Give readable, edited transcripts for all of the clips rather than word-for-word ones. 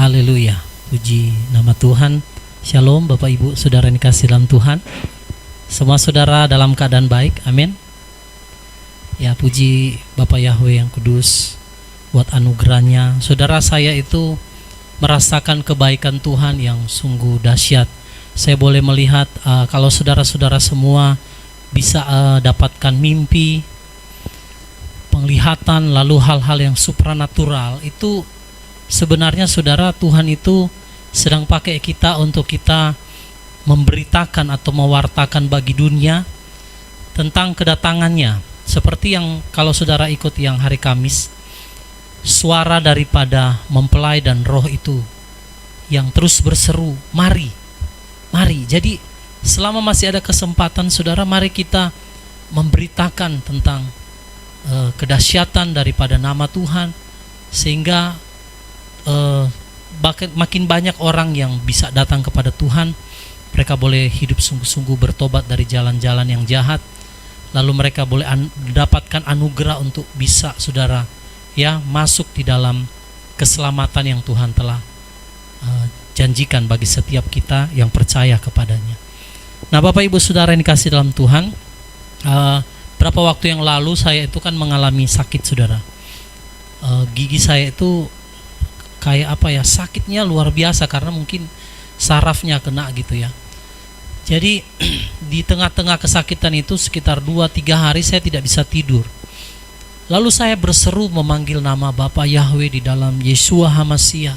Haleluya, puji nama Tuhan. Shalom Bapak Ibu Saudara yang dikasihi dalam Tuhan. Semua saudara dalam keadaan baik, amin. Ya, puji Bapak Yahweh yang kudus buat anugerahnya. Saudara, saya itu merasakan kebaikan Tuhan yang sungguh dahsyat. Saya boleh melihat kalau saudara-saudara semua bisa dapatkan mimpi, penglihatan, lalu hal-hal yang supranatural, itu sebenarnya saudara, Tuhan itu sedang pakai kita untuk kita memberitakan atau mewartakan bagi dunia tentang kedatangannya. Seperti yang kalau saudara ikut yang hari Kamis, suara daripada mempelai dan roh itu yang terus berseru, mari, mari. Jadi selama masih ada kesempatan saudara, mari kita memberitakan tentang kedahsyatan daripada nama Tuhan, sehingga makin banyak orang yang bisa datang kepada Tuhan. Mereka boleh hidup sungguh-sungguh bertobat dari jalan-jalan yang jahat, lalu mereka boleh mendapatkan anugerah untuk bisa saudara ya masuk di dalam keselamatan yang Tuhan telah janjikan bagi setiap kita yang percaya kepadanya. Nah, Bapak Ibu Saudara yang dikasihi dalam Tuhan, berapa waktu yang lalu saya itu kan mengalami sakit saudara. Gigi saya itu kayak apa ya, sakitnya luar biasa karena mungkin sarafnya kena gitu ya. Jadi di tengah-tengah kesakitan itu sekitar 2-3 hari saya tidak bisa tidur. Lalu saya berseru memanggil nama Bapa Yahweh di dalam Yeshua HaMashiach.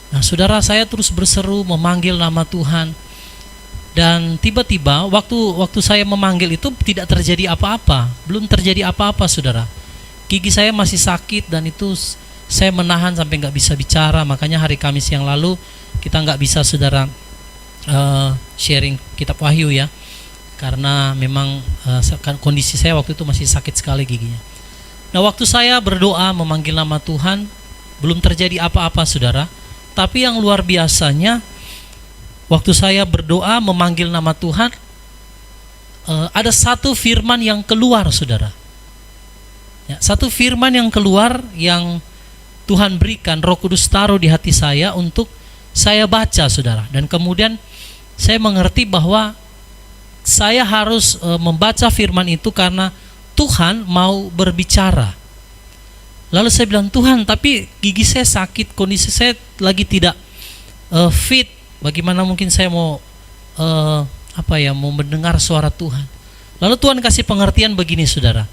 Nah saudara, saya terus berseru memanggil nama Tuhan. Dan tiba-tiba waktu saya memanggil itu tidak terjadi apa-apa. Belum terjadi apa-apa saudara. Gigi saya masih sakit dan itu saya menahan sampai nggak bisa bicara. Makanya hari Kamis yang lalu kita nggak bisa saudara sharing kitab Wahyu ya, karena memang kondisi saya waktu itu masih sakit sekali giginya. Nah waktu saya berdoa memanggil nama Tuhan, belum terjadi apa-apa saudara. Tapi yang luar biasanya, waktu saya berdoa memanggil nama Tuhan, ada satu firman yang keluar saudara ya, satu firman yang keluar yang Tuhan berikan, Roh Kudus taruh di hati saya untuk saya baca saudara. Dan kemudian saya mengerti bahwa saya harus membaca firman itu karena Tuhan mau berbicara. Lalu saya bilang, Tuhan, tapi gigi saya sakit, kondisi saya lagi tidak fit. Bagaimana mungkin saya mau mau mendengar suara Tuhan. Lalu Tuhan kasih pengertian begini saudara.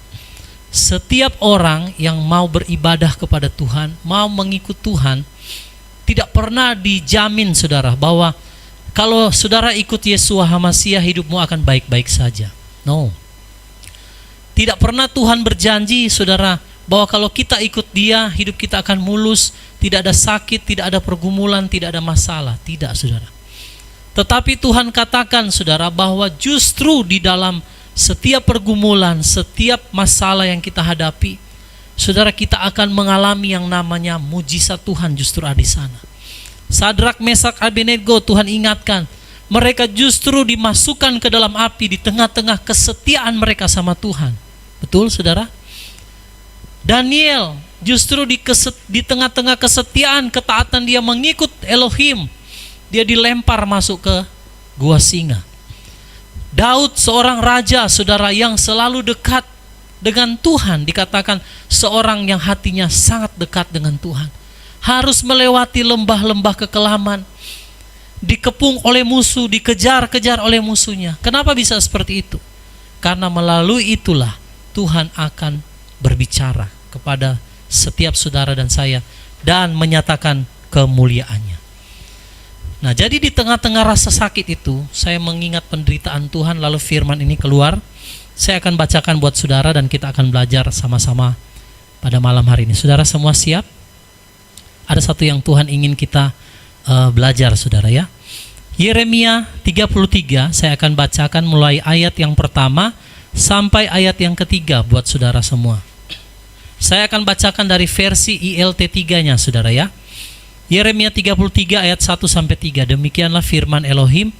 Setiap orang yang mau beribadah kepada Tuhan, mau mengikut Tuhan, tidak pernah dijamin saudara bahwa kalau saudara ikut Yeshua HaMashiach hidupmu akan baik-baik saja. No. Tidak pernah Tuhan berjanji saudara bahwa kalau kita ikut Dia hidup kita akan mulus, tidak ada sakit, tidak ada pergumulan, tidak ada masalah. Tidak saudara. Tetapi Tuhan katakan saudara bahwa justru di dalam setiap pergumulan, setiap masalah yang kita hadapi, saudara, kita akan mengalami yang namanya mujizat Tuhan justru ada di sana. Sadrak, Mesak, Abednego, Tuhan ingatkan, mereka justru dimasukkan ke dalam api di tengah-tengah kesetiaan mereka sama Tuhan. Betul saudara? Daniel justru di tengah-tengah kesetiaan, ketaatan dia mengikut Elohim, dia dilempar masuk ke gua singa. Daud seorang raja saudara yang selalu dekat dengan Tuhan, dikatakan seorang yang hatinya sangat dekat dengan Tuhan, harus melewati lembah-lembah kekelaman, dikepung oleh musuh, dikejar-kejar oleh musuhnya. Kenapa bisa seperti itu? Karena melalui itulah Tuhan akan berbicara kepada setiap saudara dan saya dan menyatakan kemuliaannya. Nah, jadi di tengah-tengah rasa sakit itu, saya mengingat penderitaan Tuhan, lalu firman ini keluar. Saya akan bacakan buat saudara dan kita akan belajar sama-sama pada malam hari ini. Saudara semua siap? Ada satu yang Tuhan ingin kita belajar saudara ya. Yeremia 33, saya akan bacakan mulai ayat yang pertama sampai ayat yang ketiga buat saudara semua. Saya akan bacakan dari versi ILT3-nya saudara ya. Yeremia 33 ayat 1 sampai 3. Demikianlah firman Elohim.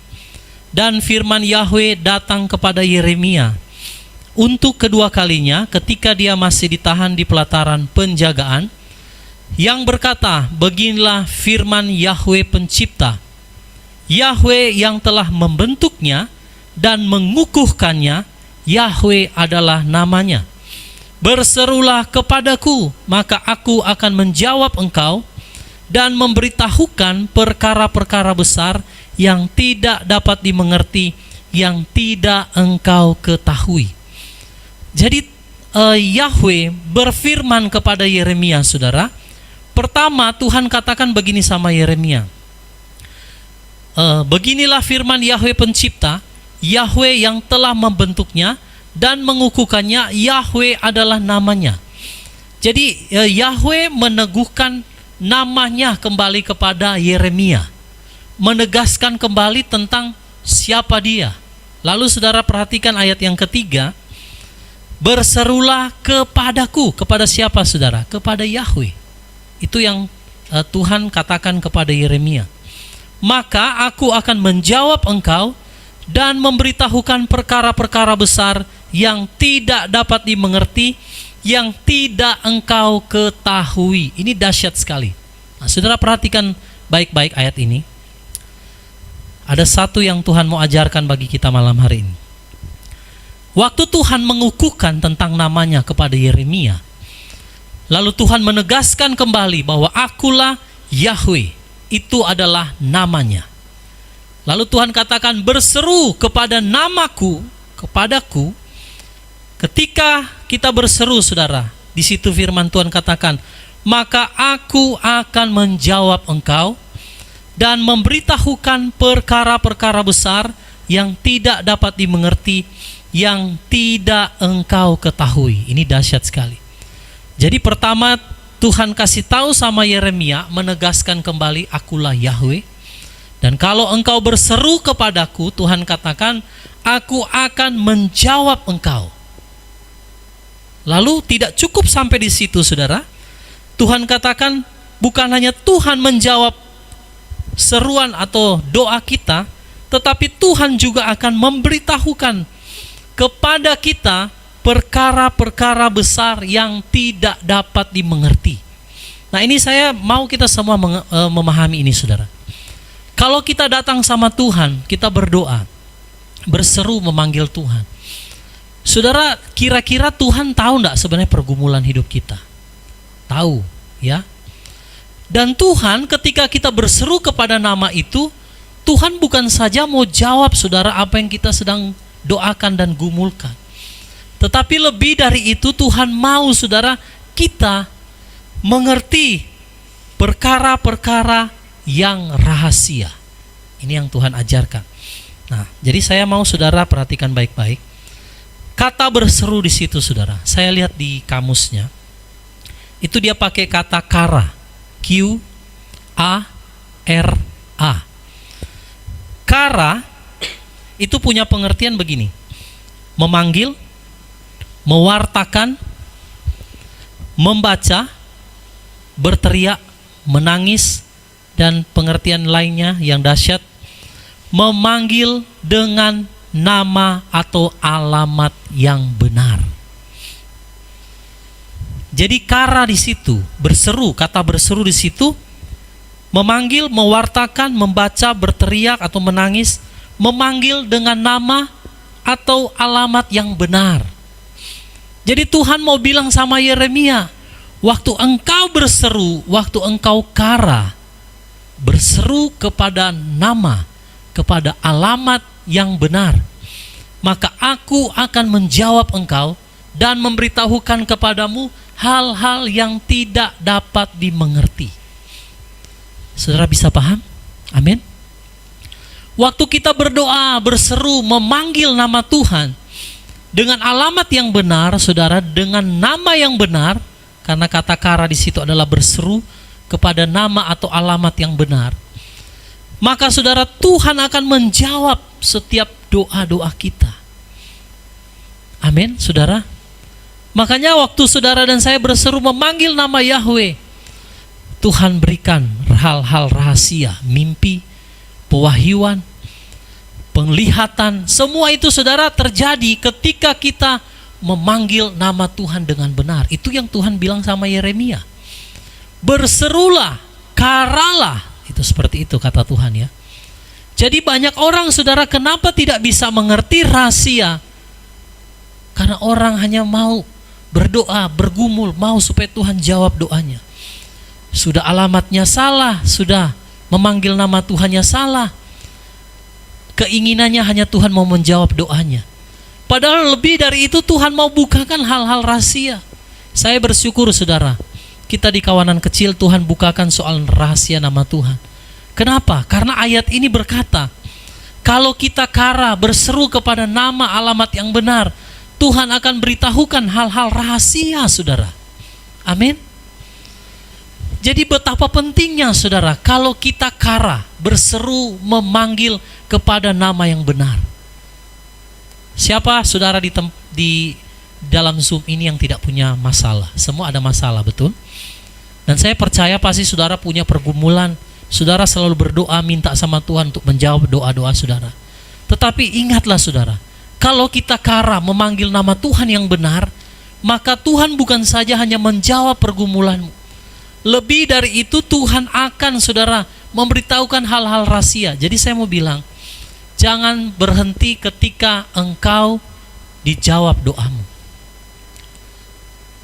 Dan firman Yahweh datang kepada Yeremia untuk kedua kalinya ketika dia masih ditahan di pelataran penjagaan yang berkata, beginilah firman Yahweh pencipta, Yahweh yang telah membentuknya dan mengukuhkannya, Yahweh adalah namanya. Berserulah kepadaku, maka aku akan menjawab engkau dan memberitahukan perkara-perkara besar yang tidak dapat dimengerti, yang tidak engkau ketahui. Jadi Yahweh berfirman kepada Yeremia, saudara. Pertama, Tuhan katakan begini sama Yeremia, beginilah firman Yahweh pencipta, Yahweh yang telah membentuknya dan mengukuhkannya, Yahweh adalah namanya. Jadi Yahweh meneguhkan namanya kembali kepada Yeremia, menegaskan kembali tentang siapa dia. Lalu saudara perhatikan ayat yang ketiga, berserulah kepadaku. Kepada siapa saudara? Kepada Yahweh. Itu yang Tuhan katakan kepada Yeremia. Maka aku akan menjawab engkau dan memberitahukan perkara-perkara besar yang tidak dapat dimengerti, yang tidak engkau ketahui. Ini dahsyat sekali. Nah, saudara perhatikan baik-baik ayat ini. Ada satu yang Tuhan mau ajarkan bagi kita malam hari ini. Waktu Tuhan mengukuhkan tentang namanya kepada Yeremia, lalu Tuhan menegaskan kembali bahwa akulah Yahweh, itu adalah namanya. Lalu Tuhan katakan, berseru kepada namaku, kepadaku. Ketika kita berseru, saudara, di situ firman Tuhan katakan, maka aku akan menjawab engkau dan memberitahukan perkara-perkara besar yang tidak dapat dimengerti, yang tidak engkau ketahui. Ini dahsyat sekali. Jadi pertama Tuhan kasih tahu sama Yeremia, menegaskan kembali akulah Yahweh. Dan kalau engkau berseru kepadaku, Tuhan katakan, aku akan menjawab engkau. Lalu tidak cukup sampai di situ, saudara. Tuhan katakan, bukan hanya Tuhan menjawab seruan atau doa kita, tetapi Tuhan juga akan memberitahukan kepada kita perkara-perkara besar yang tidak dapat dimengerti. Nah, ini saya mau kita semua memahami ini, saudara. Kalau kita datang sama Tuhan, kita berdoa, berseru memanggil Tuhan. Saudara, kira-kira Tuhan tahu enggak sebenarnya pergumulan hidup kita? Tahu, ya. Dan Tuhan ketika kita berseru kepada nama itu, Tuhan bukan saja mau jawab, saudara, apa yang kita sedang doakan dan gumulkan. Tetapi lebih dari itu, Tuhan mau, saudara, kita mengerti perkara-perkara yang rahasia. Ini yang Tuhan ajarkan. Nah, jadi saya mau saudara perhatikan baik-baik. Kata berseru di situ, saudara, saya lihat di kamusnya, itu dia pakai kata kara, Q-A-R-A. Kara itu punya pengertian begini: memanggil, mewartakan, membaca, berteriak, menangis, dan pengertian lainnya yang dahsyat, memanggil dengan nama atau alamat yang benar. Jadi kara di situ, berseru, kata berseru di situ, memanggil, mewartakan, membaca, berteriak atau menangis, memanggil dengan nama atau alamat yang benar. Jadi Tuhan mau bilang sama Yeremia, waktu engkau berseru, waktu engkau kara, berseru kepada nama, kepada alamat yang benar, maka aku akan menjawab engkau dan memberitahukan kepadamu hal-hal yang tidak dapat dimengerti. Saudara bisa paham? Amin. Waktu kita berdoa, berseru, memanggil nama Tuhan dengan alamat yang benar, saudara, dengan nama yang benar, karena kata kara di situ adalah berseru kepada nama atau alamat yang benar, maka saudara, Tuhan akan menjawab setiap doa-doa kita. Amin, saudara. Makanya waktu saudara dan saya berseru memanggil nama Yahweh, Tuhan berikan hal-hal rahasia, mimpi, pewahyuan, penglihatan. Semua itu, saudara, terjadi ketika kita memanggil nama Tuhan dengan benar. Itu yang Tuhan bilang sama Yeremia. berserulah, karalah. Itu seperti itu kata Tuhan ya. Jadi banyak orang saudara kenapa tidak bisa mengerti rahasia? Karena orang hanya mau berdoa, bergumul, mau supaya Tuhan jawab doanya. Sudah alamatnya salah, sudah memanggil nama Tuhannya salah. Keinginannya hanya Tuhan mau menjawab doanya. Padahal lebih dari itu Tuhan mau bukakan hal-hal rahasia. Saya bersyukur saudara, kita di kawanan kecil Tuhan bukakan soal rahasia nama Tuhan. Kenapa? Karena ayat ini berkata, kalau kita kara berseru kepada nama alamat yang benar, Tuhan akan beritahukan hal-hal rahasia saudara. Amin. Jadi betapa pentingnya saudara, kalau kita kara berseru memanggil kepada nama yang benar. Siapa saudara di dalam Zoom ini yang tidak punya masalah? Semua ada masalah, betul? Dan saya percaya pasti saudara punya pergumulan. Saudara selalu berdoa minta sama Tuhan untuk menjawab doa-doa saudara. Tetapi ingatlah saudara, kalau kita kara memanggil nama Tuhan yang benar, maka Tuhan bukan saja hanya menjawab pergumulanmu. Lebih dari itu Tuhan akan saudara memberitahukan hal-hal rahasia. Jadi saya mau bilang, jangan berhenti ketika engkau dijawab doamu.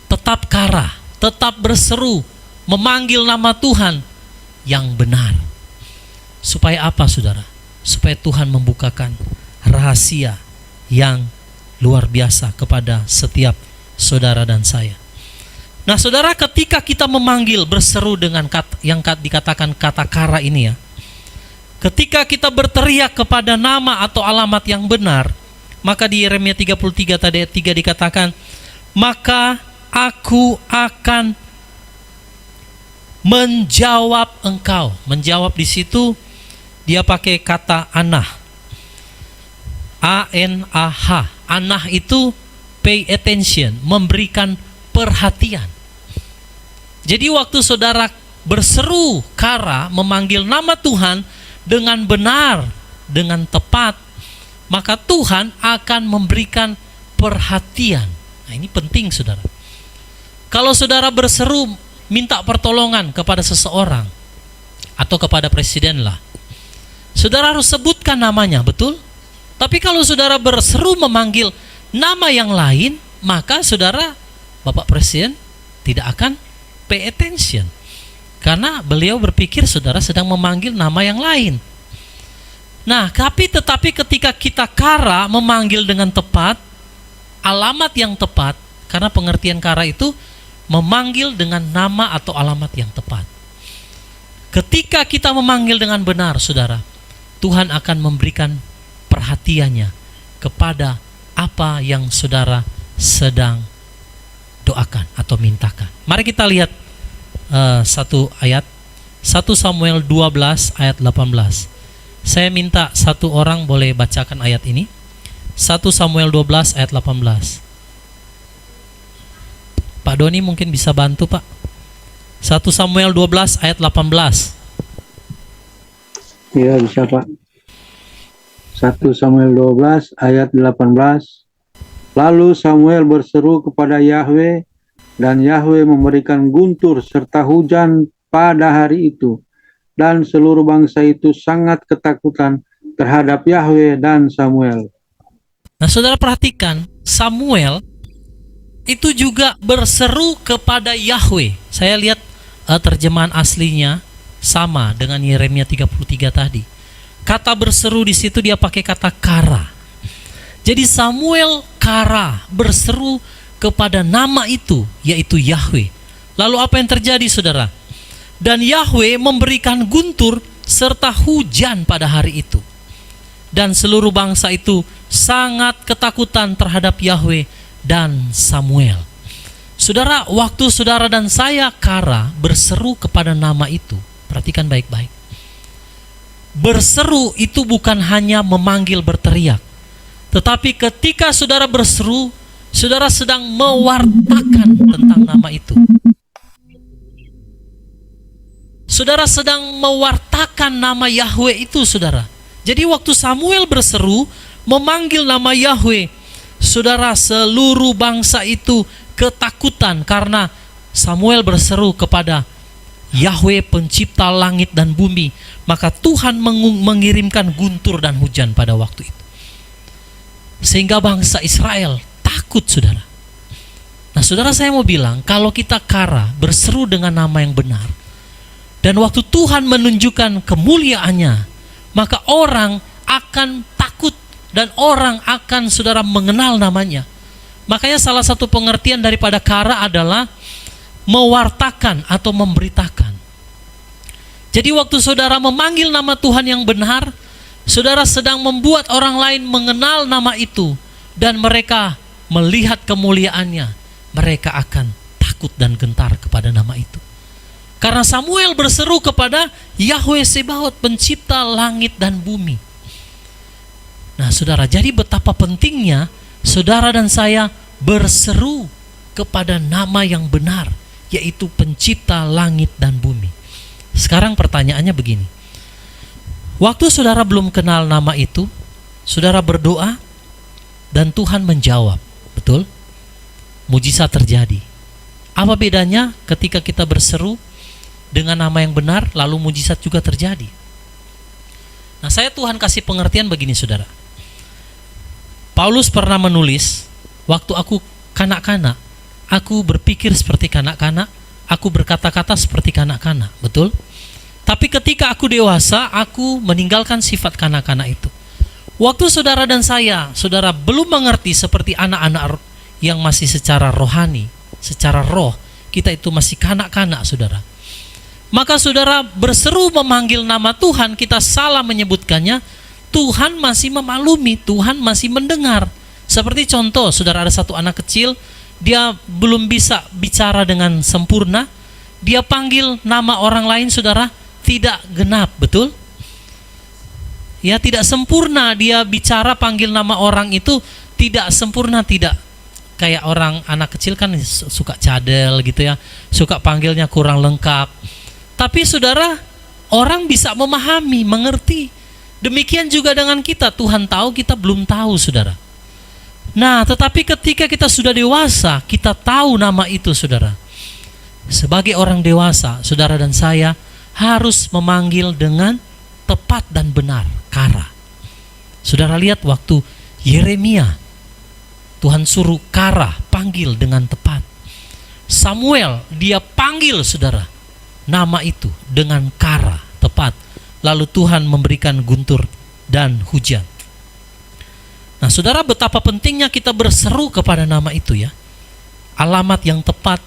Tetap kara, tetap berseru, memanggil nama Tuhan yang benar. Supaya apa saudara? Supaya Tuhan membukakan rahasia yang luar biasa kepada setiap saudara dan saya. Nah saudara, ketika kita memanggil, berseru dengan yang dikatakan kata kara ini ya, ketika kita berteriak kepada nama atau alamat yang benar, maka di Yeremia 33 tadi ayat 3 dikatakan, maka aku akan menjawab engkau. Menjawab di situ dia pakai kata anah. A-N-A-H. Anah itu pay attention, memberikan perhatian. Jadi waktu saudara berseru kara memanggil nama Tuhan dengan benar, dengan tepat, maka Tuhan akan memberikan perhatian. Nah ini penting saudara. Kalau saudara berseru minta pertolongan kepada seseorang atau kepada presiden lah, saudara harus sebutkan namanya, betul? Tapi kalau saudara berseru memanggil nama yang lain, maka saudara, Bapak Presiden tidak akan pay attention, karena beliau berpikir saudara sedang memanggil nama yang lain. Nah, tetapi ketika kita kara memanggil dengan tepat, alamat yang tepat, karena pengertian kara itu memanggil dengan nama atau alamat yang tepat. Ketika kita memanggil dengan benar, saudara, Tuhan akan memberikan perhatiannya kepada apa yang saudara sedang doakan atau mintakan. Mari kita lihat satu ayat, 1 Samuel 12 ayat 18. Saya minta satu orang boleh bacakan ayat ini. 1 Samuel 12 ayat 18. Pak Doni mungkin bisa bantu Pak. 1 Samuel 12 ayat 18. Iya bisa Pak. 1 Samuel 12 ayat 18. Lalu Samuel berseru kepada Yahwe, dan Yahwe memberikan guntur serta hujan pada hari itu. Dan seluruh bangsa itu sangat ketakutan terhadap Yahwe dan Samuel. Nah saudara perhatikan, Samuel itu juga berseru kepada Yahwe. Saya lihat terjemahan aslinya sama dengan Yeremia 33 tadi. Kata berseru di situ dia pakai kata kara. Jadi Samuel kara berseru kepada nama itu, yaitu Yahwe. Lalu apa yang terjadi saudara? Dan Yahwe memberikan guntur serta hujan pada hari itu. Dan seluruh bangsa itu sangat ketakutan terhadap Yahwe dan Samuel. Saudara, waktu saudara dan saya kara berseru kepada nama itu, perhatikan baik-baik. Berseru itu bukan hanya memanggil berteriak, tetapi ketika saudara berseru, saudara sedang mewartakan tentang nama itu. Saudara sedang mewartakan nama Yahwe itu saudara. Jadi waktu Samuel berseru memanggil nama Yahwe, saudara, seluruh bangsa itu ketakutan karena Samuel berseru kepada Yahweh pencipta langit dan bumi, maka Tuhan mengirimkan guntur dan hujan pada waktu itu. Sehingga bangsa Israel takut, saudara. Nah, saudara, saya mau bilang, kalau kita kara, berseru dengan nama yang benar, dan waktu Tuhan menunjukkan kemuliaannya, maka orang akan takut dan orang akan, saudara, mengenal namanya. Makanya salah satu pengertian daripada kara adalah mewartakan atau memberitakan. Jadi waktu saudara memanggil nama Tuhan yang benar, saudara sedang membuat orang lain mengenal nama itu, dan mereka melihat kemuliaannya, mereka akan takut dan gentar kepada nama itu. Karena Samuel berseru kepada Yahweh Sebaot, pencipta langit dan bumi. Nah, saudara, jadi betapa pentingnya saudara dan saya berseru kepada nama yang benar, yaitu pencipta langit dan bumi. Sekarang pertanyaannya begini. Waktu saudara belum kenal nama itu, saudara berdoa dan Tuhan menjawab, betul? Mujizat terjadi. Apa bedanya ketika kita berseru dengan nama yang benar, lalu mujizat juga terjadi? Nah, saya Tuhan kasih pengertian begini, saudara. Paulus pernah menulis, waktu aku kanak-kanak, aku berpikir seperti kanak-kanak, aku berkata-kata seperti kanak-kanak, betul? Tapi ketika aku dewasa, aku meninggalkan sifat kanak-kanak itu. Waktu saudara dan saya, saudara belum mengerti seperti anak-anak yang masih secara rohani, secara roh, kita itu masih kanak-kanak, saudara. Maka saudara berseru memanggil nama Tuhan, kita salah menyebutkannya, Tuhan masih memaklumi, Tuhan masih mendengar. Seperti contoh, saudara, ada satu anak kecil, dia belum bisa bicara dengan sempurna, dia panggil nama orang lain, saudara, tidak genap, betul? Ya, tidak sempurna, dia bicara panggil nama orang itu tidak sempurna, tidak kayak orang anak kecil kan suka cadel gitu ya, suka panggilnya kurang lengkap. Tapi saudara, orang bisa memahami, mengerti. Demikian juga dengan kita, Tuhan tahu, kita belum tahu, saudara. Nah, tetapi ketika kita sudah dewasa, kita tahu nama itu, saudara. Sebagai orang dewasa, saudara dan saya harus memanggil dengan tepat dan benar, kara. Saudara lihat waktu Yeremia, Tuhan suruh kara, panggil dengan tepat. Samuel, dia panggil, saudara, nama itu dengan kara, tepat. Lalu Tuhan memberikan guntur dan hujan. Nah, saudara, betapa pentingnya kita berseru kepada nama itu ya. Alamat yang tepat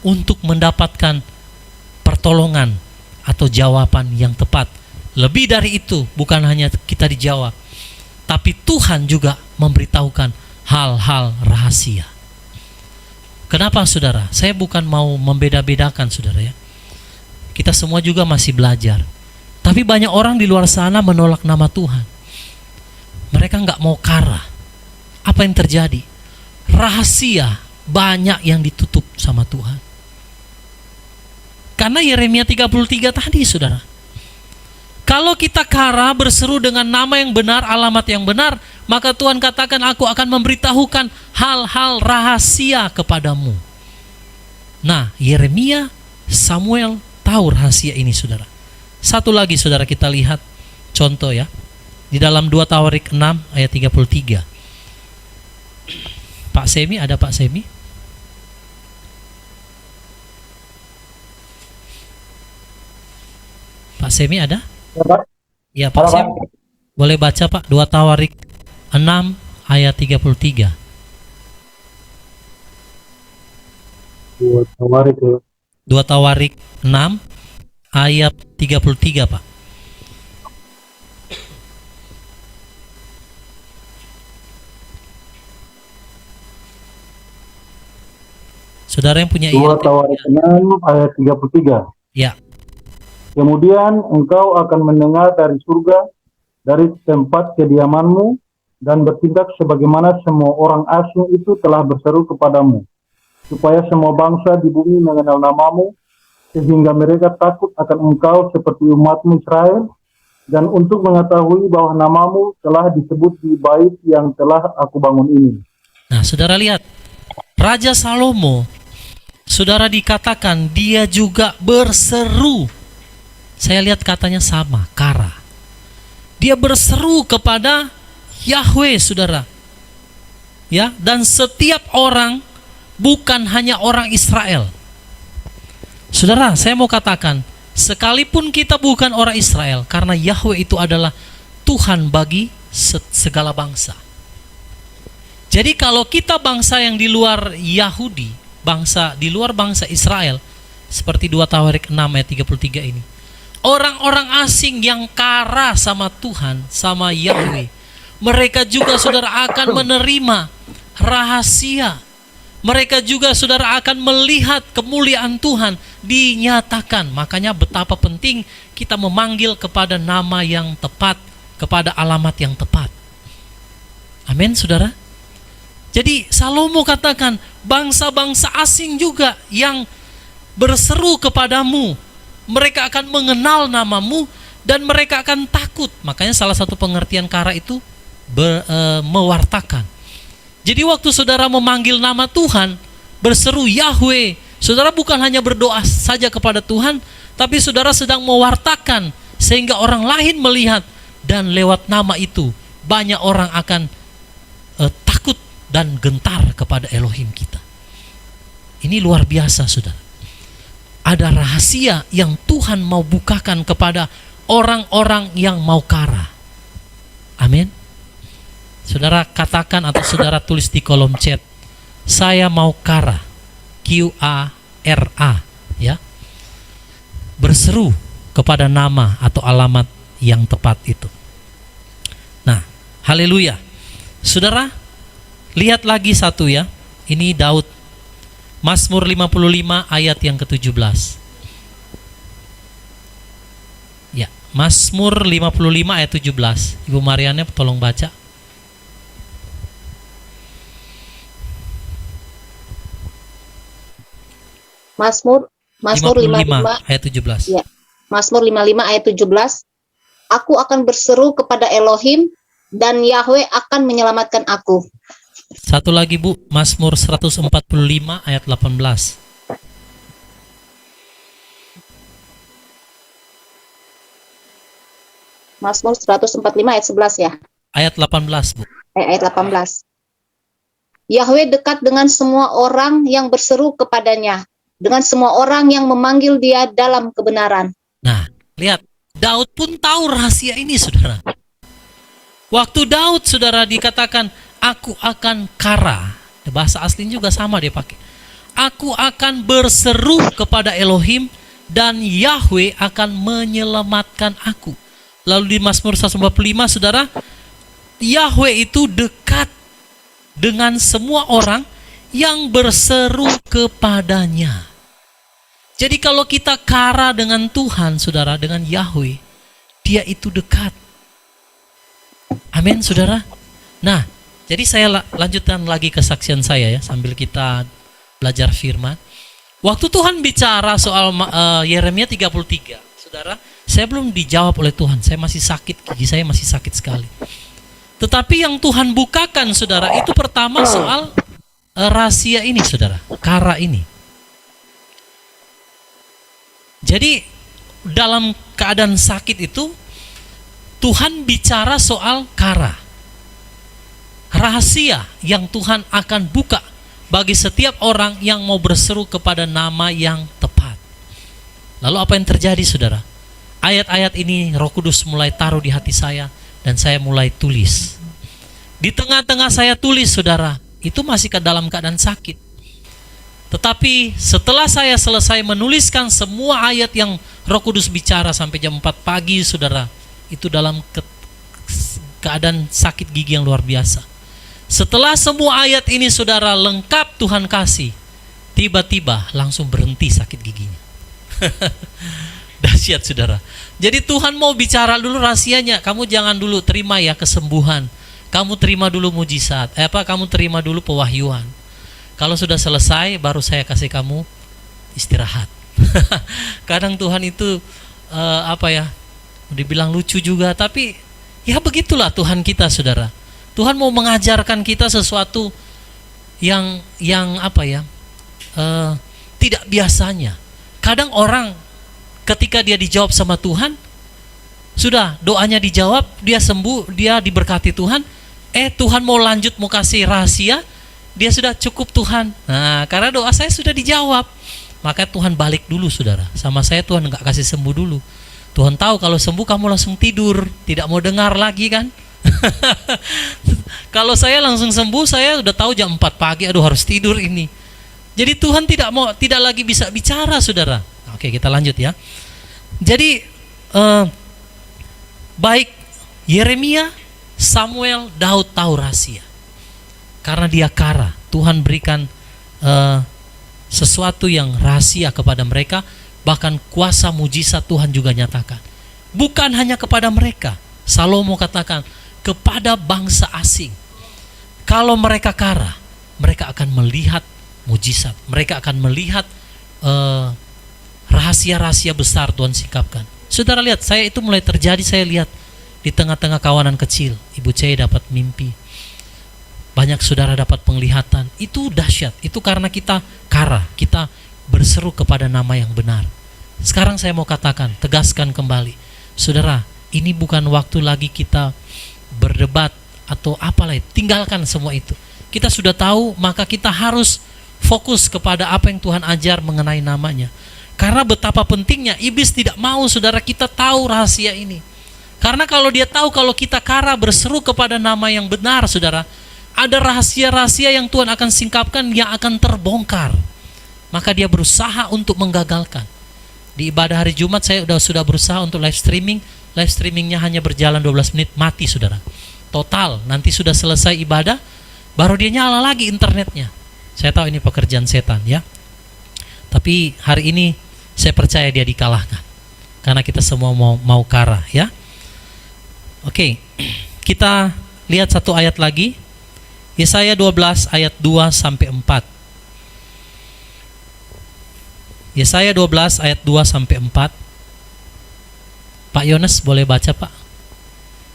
untuk mendapatkan pertolongan atau jawaban yang tepat. Lebih dari itu, bukan hanya kita dijawab, tapi Tuhan juga memberitahukan hal-hal rahasia. Kenapa, saudara? Saya bukan mau membeda-bedakan, saudara ya. Kita semua juga masih belajar. Tapi banyak orang di luar sana menolak nama Tuhan. Mereka nggak mau kara. Apa yang terjadi? Rahasia banyak yang ditutup sama Tuhan. Karena Yeremia 33 tadi, saudara. Kalau kita kara, berseru dengan nama yang benar, alamat yang benar, maka Tuhan katakan, aku akan memberitahukan hal-hal rahasia kepadamu. Nah, Yeremia, Samuel tahu rahasia ini, saudara. Satu lagi, saudara, kita lihat contoh ya. Di dalam 2 Tawarik 6 ayat 33. Pak Semi, ada Pak Semi? Pak Semi ada? Ya, Pak. Ya, Pak Halo, Semi. Boleh baca, Pak, 2 Tawarik 6 ayat 33. 2 Tawarik ya. 2 Tawarik 6 ayat 33, Pak. Saudara yang punya 2 Tawarik 6 ayat 33. Ya. Kemudian engkau akan mendengar dari surga, dari tempat kediamanmu, dan bertindak sebagaimana semua orang asing itu telah berseru kepadamu, supaya semua bangsa di bumi mengenal namamu, sehingga mereka takut akan engkau seperti umatmu Israel, dan untuk mengetahui bahwa namamu telah disebut di bait yang telah aku bangun ini. Nah, saudara lihat, Raja Salomo saudara, dikatakan dia juga berseru. Saya lihat katanya sama, kara. Dia berseru kepada Yahweh, saudara. Ya, dan setiap orang, bukan hanya orang Israel. Saudara, saya mau katakan, sekalipun kita bukan orang Israel, karena Yahweh itu adalah Tuhan bagi segala bangsa. Jadi kalau kita bangsa yang di luar Yahudi, bangsa di luar bangsa Israel, seperti 2 Tawarik 6 ayat 33 ini, orang-orang asing yang kara sama Tuhan, sama Yahweh, mereka juga, saudara, akan menerima rahasia. Mereka juga, saudara, akan melihat kemuliaan Tuhan dinyatakan. Makanya betapa penting kita memanggil kepada nama yang tepat, kepada alamat yang tepat. Amin, saudara. Jadi Salomo katakan, bangsa-bangsa asing juga yang berseru kepadamu, mereka akan mengenal namamu dan mereka akan takut. Makanya salah satu pengertian kara itu mewartakan. Jadi waktu saudara memanggil nama Tuhan, berseru Yahweh, saudara bukan hanya berdoa saja kepada Tuhan, tapi saudara sedang mewartakan sehingga orang lain melihat, dan lewat nama itu banyak orang akan takut dan gentar kepada Elohim kita. Ini luar biasa, saudara. Ada rahasia yang Tuhan mau bukakan kepada orang-orang yang mau kara. Amin. Saudara katakan atau saudara tulis di kolom chat, saya mau kara, Q-A-R-A, ya. Berseru kepada nama atau alamat yang tepat itu. Nah, haleluya. Saudara, lihat lagi satu ya. Ini Daud. Mazmur 55 ayat yang ke-17. Ya, Mazmur 55 ayat 17. Ibu Marianne tolong baca. Mazmur 55 ayat 17. Ya. Mazmur 55 ayat 17. Aku akan berseru kepada Elohim dan Yahweh akan menyelamatkan aku. Satu lagi, Bu, Mazmur 145 ayat 18. Mazmur 145 ayat 11 ya. Ayat 18, Bu. Ayat 18. Yahweh dekat dengan semua orang yang berseru kepadanya, dengan semua orang yang memanggil dia dalam kebenaran. Nah, lihat, Daud pun tahu rahasia ini, saudara. Waktu Daud, saudara, dikatakan, aku akan kara. Bahasa asli juga sama dia pakai. Aku akan berseru kepada Elohim dan Yahweh akan menyelamatkan aku. Lalu di Mazmur 145, saudara, Yahweh itu dekat dengan semua orang yang berseru kepadanya. Jadi kalau kita kara dengan Tuhan, saudara, dengan Yahweh, dia itu dekat. Amin, saudara. Nah, jadi saya lanjutkan lagi kesaksian saya ya, sambil kita belajar firman. Waktu Tuhan bicara soal Yeremia 33, saudara, saya belum dijawab oleh Tuhan. Saya masih sakit, gigi saya masih sakit sekali. Tetapi yang Tuhan bukakan, saudara, itu pertama soal rahasia ini, saudara, kara ini. Jadi dalam keadaan sakit itu Tuhan bicara soal kara. Rahasia yang Tuhan akan buka bagi setiap orang yang mau berseru kepada nama yang tepat. Lalu apa yang terjadi, saudara? Ayat-ayat ini Roh Kudus mulai taruh di hati saya dan saya mulai tulis. Di tengah-tengah saya tulis, saudara, itu masih dalam keadaan sakit. Tetapi setelah saya selesai menuliskan semua ayat yang Roh Kudus bicara sampai jam 4 pagi, saudara, itu dalam keadaan sakit gigi yang luar biasa. Setelah semua ayat ini, saudara, lengkap Tuhan kasih, tiba-tiba langsung berhenti sakit giginya. Dahsyat, saudara. Jadi Tuhan mau bicara dulu rahasianya. Kamu jangan dulu terima ya kesembuhan. Kamu terima dulu mujizat. Kamu terima dulu pewahyuan. Kalau sudah selesai, baru saya kasih kamu istirahat. Kadang Tuhan itu dibilang lucu juga, tapi ya begitulah Tuhan kita, saudara. Tuhan mau mengajarkan kita sesuatu yang tidak biasanya. Kadang orang ketika dia dijawab sama Tuhan, sudah doanya dijawab, dia sembuh, dia diberkati Tuhan, Tuhan mau lanjut, mau kasih rahasia, dia sudah cukup Tuhan. Nah, karena doa saya sudah dijawab, maka Tuhan balik dulu saudara. Sama saya Tuhan nggak kasih sembuh dulu. Tuhan tahu kalau sembuh kamu langsung tidur, tidak mau dengar lagi kan. Kalau saya langsung sembuh, saya udah tahu jam 4 pagi, aduh harus tidur ini. Jadi Tuhan tidak lagi bisa bicara saudara. Oke, kita lanjut ya. Jadi baik Yeremia, Samuel, Daud tahu rahasia. Karena dia kara, Tuhan berikan sesuatu yang rahasia kepada mereka. Bahkan kuasa mujizat Tuhan juga nyatakan. Bukan hanya kepada mereka, Salomo katakan kepada bangsa asing. Kalau mereka kara, mereka akan melihat mujizat, mereka akan melihat rahasia-rahasia besar Tuhan singkapkan. Saudara lihat, saya itu mulai terjadi, saya lihat di tengah-tengah kawanan kecil, ibu saya dapat mimpi, banyak saudara dapat penglihatan. Itu dahsyat, itu karena kita kara, kita berseru kepada nama yang benar. Sekarang saya mau katakan, tegaskan kembali, saudara, ini bukan waktu lagi kita berdebat atau apalah, tinggalkan semua itu. Kita sudah tahu, maka kita harus fokus kepada apa yang Tuhan ajar mengenai namanya. Karena betapa pentingnya, iblis tidak mau saudara kita tahu rahasia ini. Karena kalau dia tahu kalau kita kara berseru kepada nama yang benar saudara, ada rahasia-rahasia yang Tuhan akan singkapkan yang akan terbongkar. Maka dia berusaha untuk menggagalkan. Di ibadah hari Jumat saya sudah berusaha untuk live streaming. Live streamingnya hanya berjalan 12 menit, mati saudara. Total, nanti sudah selesai ibadah, baru dia nyala lagi internetnya. Saya tahu ini pekerjaan setan ya. Tapi hari ini saya percaya dia dikalahkan. Karena kita semua mau kara ya. Oke, kita lihat satu ayat lagi. Yesaya 12 ayat 2 sampai 4. Yesaya 12 ayat 2 sampai 4. Pak Yones boleh baca Pak?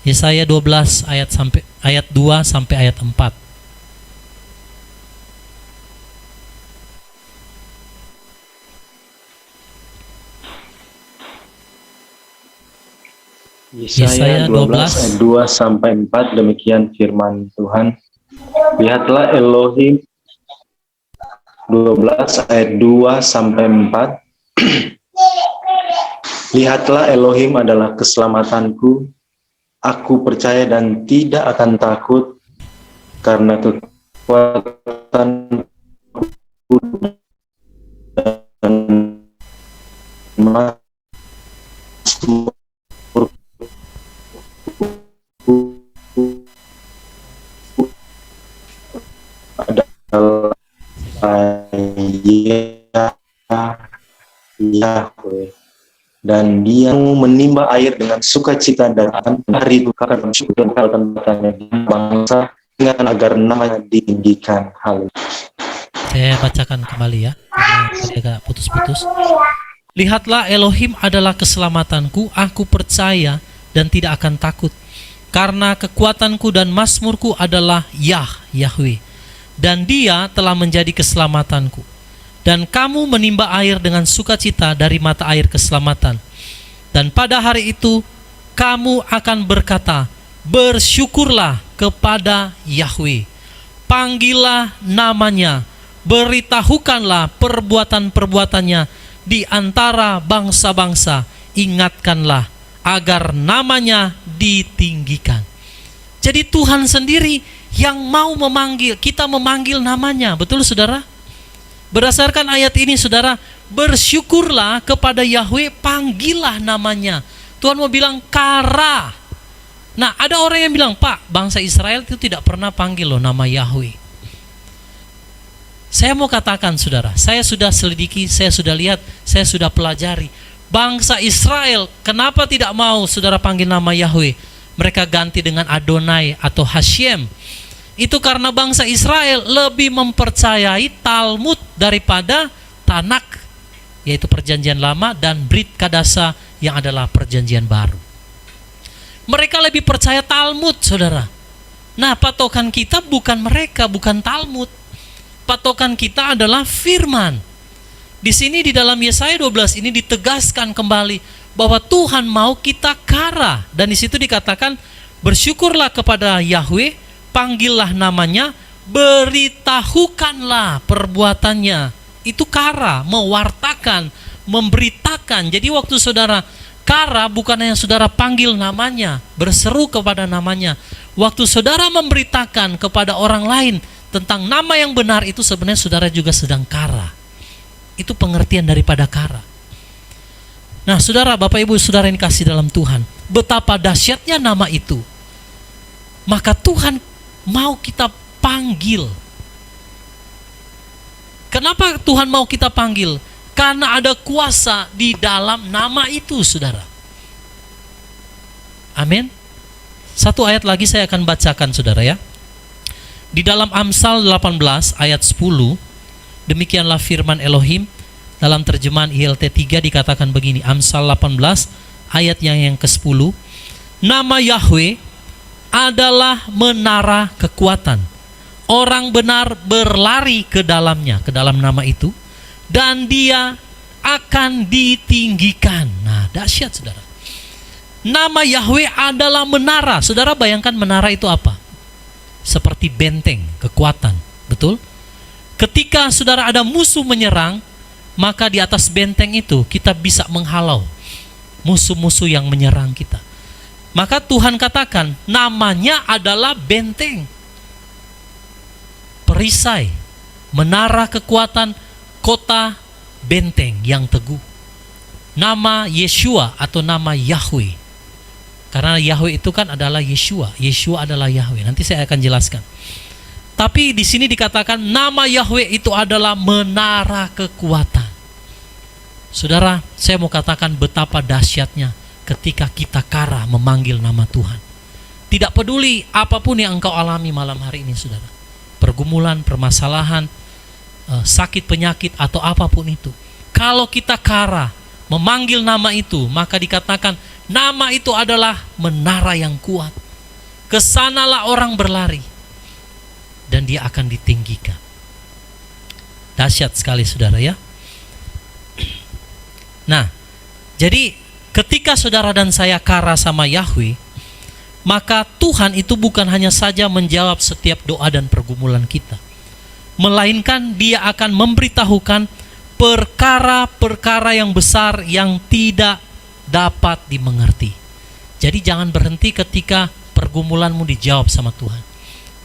Yesaya 12 ayat 2 sampai ayat 4. Yesaya 12 ayat 2 sampai 4, demikian firman Tuhan. Lihatlah Elohim 12 ayat 2 sampai 4. Lihatlah Elohim adalah keselamatanku. Aku percaya dan tidak akan takut, karena kekuatanku dan Yahweh, dan Dia menimba air dengan sukacita dan hari itu akan bersyukur dan bertanya bangsa dengan agar namanya ditinggikan. Haleluya. Saya bacakan kembali ya, tadi agak putus-putus. Lihatlah Elohim adalah keselamatanku, aku percaya dan tidak akan takut, karena kekuatanku dan mazmurku adalah Yahweh, dan Dia telah menjadi keselamatanku. Dan kamu menimba air dengan sukacita dari mata air keselamatan. Dan pada hari itu kamu akan berkata, bersyukurlah kepada Yahweh, panggillah namanya, beritahukanlah perbuatan-perbuatannya di antara bangsa-bangsa, ingatkanlah agar namanya ditinggikan. Jadi Tuhan sendiri yang mau memanggil, kita memanggil namanya, betul saudara? Berdasarkan ayat ini saudara, bersyukurlah kepada Yahweh, panggillah namanya. Tuhan mau bilang kara. Nah, ada orang yang bilang, Pak, bangsa Israel itu tidak pernah panggil loh nama Yahweh. Saya mau katakan saudara, saya sudah selidiki, saya sudah lihat, saya sudah pelajari. Bangsa Israel kenapa tidak mau saudara panggil nama Yahweh? Mereka ganti dengan Adonai atau Hashem. Itu karena bangsa Israel lebih mempercayai Talmud daripada Tanak, yaitu perjanjian lama, dan Brit Kadasa yang adalah perjanjian baru. Mereka lebih percaya Talmud saudara. Nah, patokan kita bukan mereka, bukan Talmud. Patokan kita adalah firman. Di sini di dalam Yesaya 12 ini ditegaskan kembali bahwa Tuhan mau kita kara, dan di situ dikatakan bersyukurlah kepada Yahweh, panggillah namanya, beritahukanlah perbuatannya. Itu kara, mewartakan, memberitakan. Jadi waktu saudara kara, bukan hanya saudara panggil namanya, berseru kepada namanya. Waktu saudara memberitakan kepada orang lain tentang nama yang benar, itu sebenarnya saudara juga sedang kara. Itu pengertian daripada kara. Nah, saudara, Bapak Ibu, saudara yang dikasih dalam Tuhan, betapa dahsyatnya nama itu. Maka Tuhan mau kita panggil. Kenapa Tuhan mau kita panggil? Karena ada kuasa di dalam nama itu, saudara. Amin. Satu ayat lagi saya akan bacakan, saudara ya. Di dalam Amsal 18 ayat 10, demikianlah firman Elohim. Dalam terjemahan ILT 3 dikatakan begini, Amsal 18 ayat yang ke-10, nama Yahweh adalah menara kekuatan. Orang benar berlari ke dalamnya, ke dalam nama itu, dan dia akan ditinggikan. Nah, dahsyat, saudara. Nama Yahweh adalah menara. Saudara bayangkan menara itu apa? Seperti benteng, kekuatan. Betul? Ketika saudara ada musuh menyerang, maka di atas benteng itu kita bisa menghalau musuh-musuh yang menyerang kita. Maka Tuhan katakan namanya adalah benteng, perisai, menara kekuatan, kota benteng yang teguh. Nama Yeshua atau nama Yahweh. Karena Yahweh itu kan adalah Yeshua. Yeshua adalah Yahweh. Nanti saya akan jelaskan. Tapi di sini dikatakan nama Yahweh itu adalah menara kekuatan. Saudara, saya mau katakan betapa dahsyatnya ketika kita kara memanggil nama Tuhan. Tidak peduli apapun yang engkau alami malam hari ini, saudara. Pergumulan, permasalahan, sakit, penyakit, atau apapun itu. Kalau kita kara memanggil nama itu, maka dikatakan nama itu adalah menara yang kuat. Kesanalah orang berlari, dan dia akan ditinggikan. Dahsyat sekali, saudara ya. Nah, jadi ketika saudara dan saya kara sama Yahweh, maka Tuhan itu bukan hanya saja menjawab setiap doa dan pergumulan kita, melainkan dia akan memberitahukan perkara-perkara yang besar yang tidak dapat dimengerti. Jadi jangan berhenti ketika pergumulanmu dijawab sama Tuhan.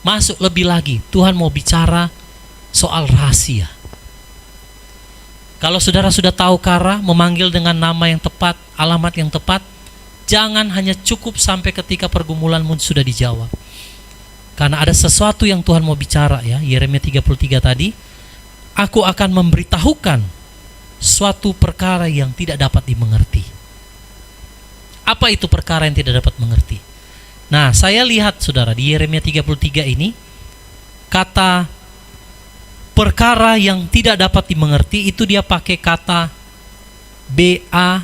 Masuk lebih lagi, Tuhan mau bicara soal rahasia. Kalau saudara sudah tahu kara, memanggil dengan nama yang tepat, alamat yang tepat, jangan hanya cukup sampai ketika pergumulanmu sudah dijawab. Karena ada sesuatu yang Tuhan mau bicara ya, Yeremia 33 tadi, aku akan memberitahukan suatu perkara yang tidak dapat dimengerti. Apa itu perkara yang tidak dapat mengerti? Nah, saya lihat saudara di Yeremia 33 ini, kata perkara yang tidak dapat dimengerti itu dia pakai kata BATSAR.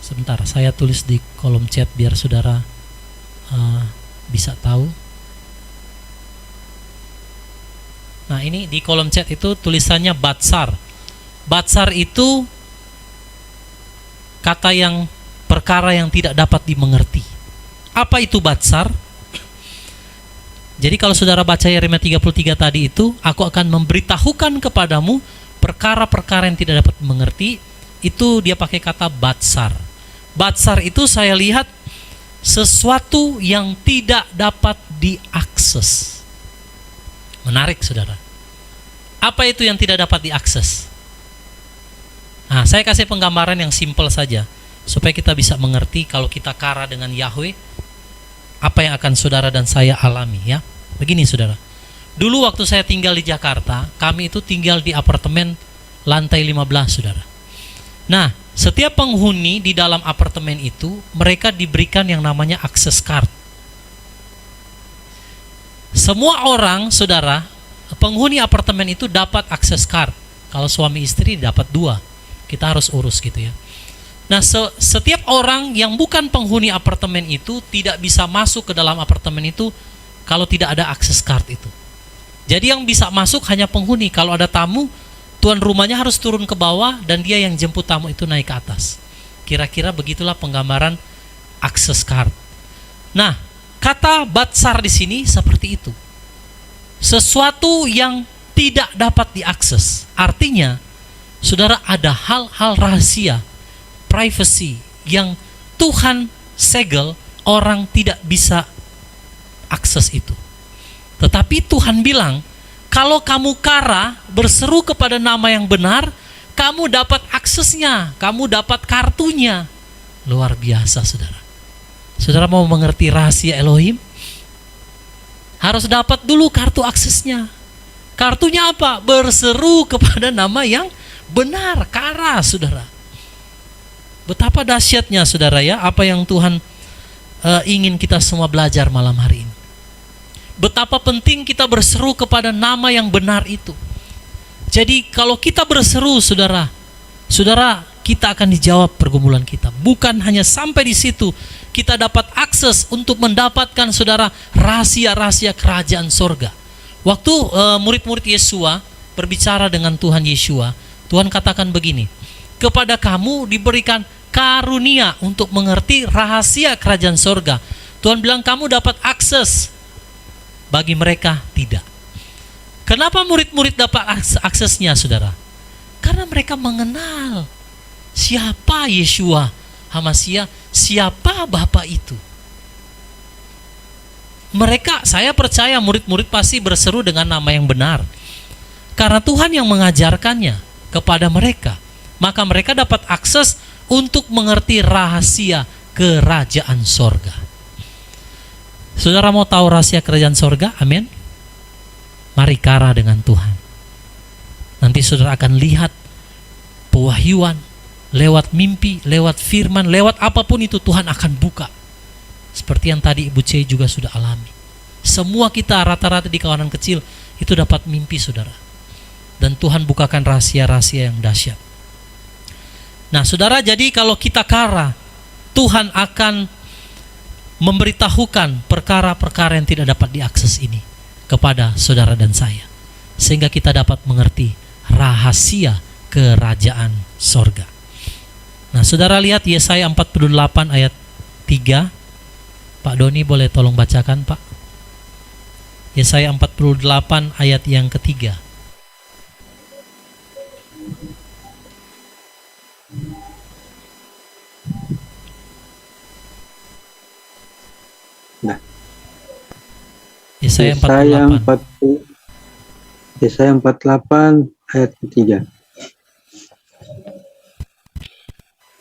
Sebentar, saya tulis di kolom chat biar saudara bisa tahu. Nah, ini di kolom chat itu tulisannya batsar. Batsar itu kata yang perkara yang tidak dapat dimengerti. Apa itu batsar? Jadi kalau saudara baca Yeremia 33 tadi itu, aku akan memberitahukan kepadamu perkara-perkara yang tidak dapat dimengerti, itu dia pakai kata batsar. Batsar itu saya lihat sesuatu yang tidak dapat diakses. Menarik, saudara. Apa itu yang tidak dapat diakses? Nah, saya kasih penggambaran yang simpel saja, supaya kita bisa mengerti kalau kita kara dengan Yahweh, apa yang akan saudara dan saya alami ya. Begini saudara, dulu waktu saya tinggal di Jakarta, kami itu tinggal di apartemen lantai 15 saudara. Nah, setiap penghuni di dalam apartemen itu, mereka diberikan yang namanya access card. Semua orang saudara, penghuni apartemen itu dapat access card. Kalau suami istri dapat 2, kita harus urus gitu ya. Nah, setiap orang yang bukan penghuni apartemen itu tidak bisa masuk ke dalam apartemen itu kalau tidak ada akses card itu. Jadi yang bisa masuk hanya penghuni. Kalau ada tamu, tuan rumahnya harus turun ke bawah dan dia yang jemput tamu itu naik ke atas. Kira-kira begitulah penggambaran access card. Nah, kata batsar di sini seperti itu. Sesuatu yang tidak dapat diakses. Artinya, saudara, ada hal-hal rahasia, privacy yang Tuhan segel, orang tidak bisa akses itu. Tetapi Tuhan bilang, kalau kamu kara, berseru kepada nama yang benar, kamu dapat aksesnya, kamu dapat kartunya. Luar biasa, saudara. Saudara mau mengerti rahasia Elohim? Harus dapat dulu kartu aksesnya. Kartunya apa? Berseru kepada nama yang benar, kara, saudara. Betapa dahsyatnya, saudara, ya, apa yang Tuhan ingin kita semua belajar malam hari ini. Betapa penting kita berseru kepada nama yang benar itu. Jadi kalau kita berseru, saudara, kita akan dijawab pergumulan kita. Bukan hanya sampai di situ, kita dapat akses untuk mendapatkan, saudara, rahasia-rahasia kerajaan sorga. Waktu murid-murid Yesua berbicara dengan Tuhan Yesua, Tuhan katakan begini, kepada kamu diberikan karunia untuk mengerti rahasia kerajaan sorga. Tuhan bilang kamu dapat akses, bagi mereka tidak. Kenapa murid-murid dapat aksesnya, saudara? Karena mereka mengenal siapa Yeshua HaMashiach, siapa Bapa itu. Mereka, saya percaya murid-murid pasti berseru dengan nama yang benar. Karena Tuhan yang mengajarkannya kepada mereka. Maka mereka dapat akses untuk mengerti rahasia kerajaan sorga. Saudara mau tahu rahasia kerajaan sorga? Amin. Mari kara dengan Tuhan. Nanti saudara akan lihat pewahyuan, lewat mimpi, lewat firman, lewat apapun itu Tuhan akan buka. Seperti yang tadi Ibu C juga sudah alami. Semua kita rata-rata di kawanan kecil itu dapat mimpi, saudara. Dan Tuhan bukakan rahasia-rahasia yang dahsyat. Nah, saudara, jadi kalau kita kara, Tuhan akan memberitahukan perkara-perkara yang tidak dapat diakses ini kepada saudara dan saya, sehingga kita dapat mengerti rahasia kerajaan sorga. Nah, saudara lihat Yesaya 48 ayat 3. Pak Doni boleh tolong bacakan, Pak? Yesaya 48 ayat yang ketiga. Nah, Yesaya 48. Yesaya 48 ayat ketiga.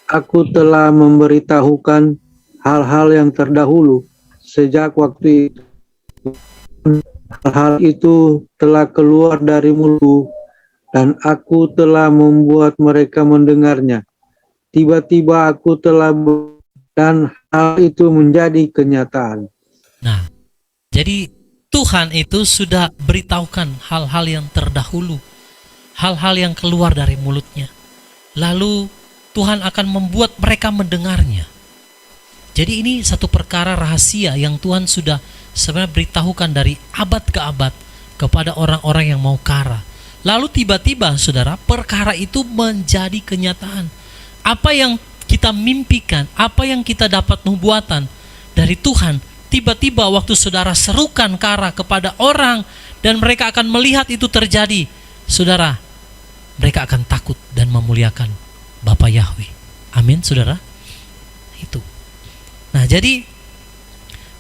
Aku telah memberitahukan hal-hal yang terdahulu sejak waktu itu. Hal-hal itu telah keluar dari mulutku dan aku telah membuat mereka mendengarnya. Tiba-tiba aku telah dan hal itu menjadi kenyataan. Nah, jadi Tuhan itu sudah beritahukan hal-hal yang terdahulu, hal-hal yang keluar dari mulutnya. Lalu Tuhan akan membuat mereka mendengarnya. Jadi ini satu perkara rahasia yang Tuhan sudah sebenarnya beritahukan dari abad ke abad kepada orang-orang yang mau kara. Lalu tiba-tiba, saudara, perkara itu menjadi kenyataan. Apa yang kita mimpikan, apa yang kita dapat nubuatan dari Tuhan, tiba-tiba waktu saudara serukan kara kepada orang dan mereka akan melihat itu terjadi, saudara, mereka akan takut dan memuliakan Bapa Yahweh. Amin, saudara. Itu. Nah, jadi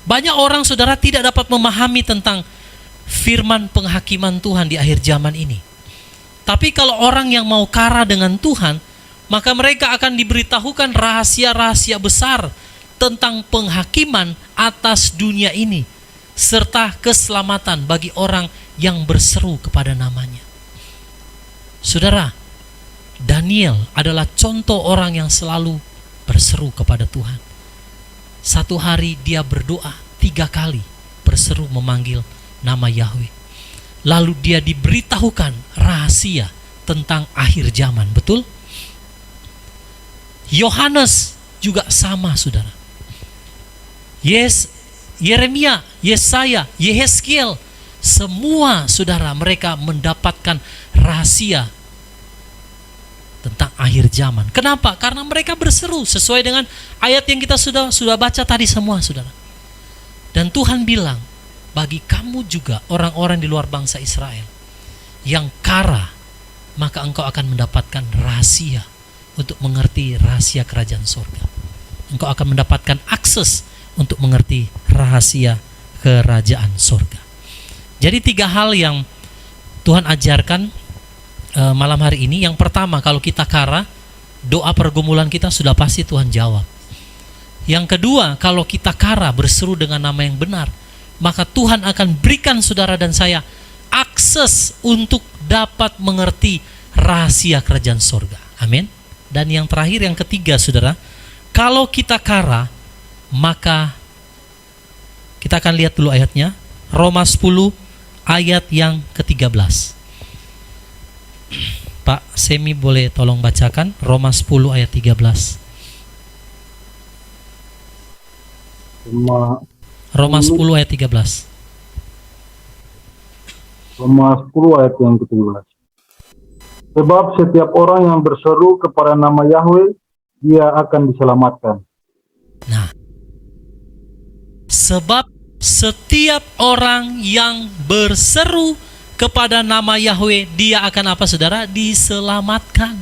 banyak orang, saudara, tidak dapat memahami tentang firman penghakiman Tuhan di akhir zaman ini. Tapi kalau orang yang mau kara dengan Tuhan, maka mereka akan diberitahukan rahasia-rahasia besar tentang penghakiman atas dunia ini, serta keselamatan bagi orang yang berseru kepada namanya. Saudara, Daniel adalah contoh orang yang selalu berseru kepada Tuhan. Satu hari dia berdoa 3 kali, berseru memanggil nama Yahweh. Lalu dia diberitahukan rahasia tentang akhir zaman, betul? Yohanes juga sama, saudara. Yeremia, Yesaya, Yehezkiel, semua saudara mereka mendapatkan rahasia tentang akhir zaman. Kenapa? Karena mereka berseru sesuai dengan ayat yang kita sudah baca tadi semua, saudara. Dan Tuhan bilang, bagi kamu juga orang-orang di luar bangsa Israel yang kara, maka engkau akan mendapatkan rahasia untuk mengerti rahasia kerajaan surga. Engkau akan mendapatkan akses untuk mengerti rahasia kerajaan surga. Jadi 3 hal yang Tuhan ajarkan malam hari ini. Yang pertama, kalau kita kara, doa pergumulan kita sudah pasti Tuhan jawab. Yang kedua, kalau kita kara berseru dengan nama yang benar, maka Tuhan akan berikan saudara dan saya akses untuk dapat mengerti rahasia kerajaan surga. Amin. Dan yang terakhir, yang ketiga, saudara, kalau kita kara, maka kita akan lihat dulu ayatnya, Roma 10 ayat yang ke-13. Pak Semi boleh tolong bacakan Roma 10 ayat 13. Roma 10 ayat 13. Roma 10 ayat yang ke-13. Sebab setiap orang yang berseru kepada nama Yahweh, dia akan diselamatkan. Nah, sebab setiap orang yang berseru kepada nama Yahweh, dia akan apa, saudara? Diselamatkan.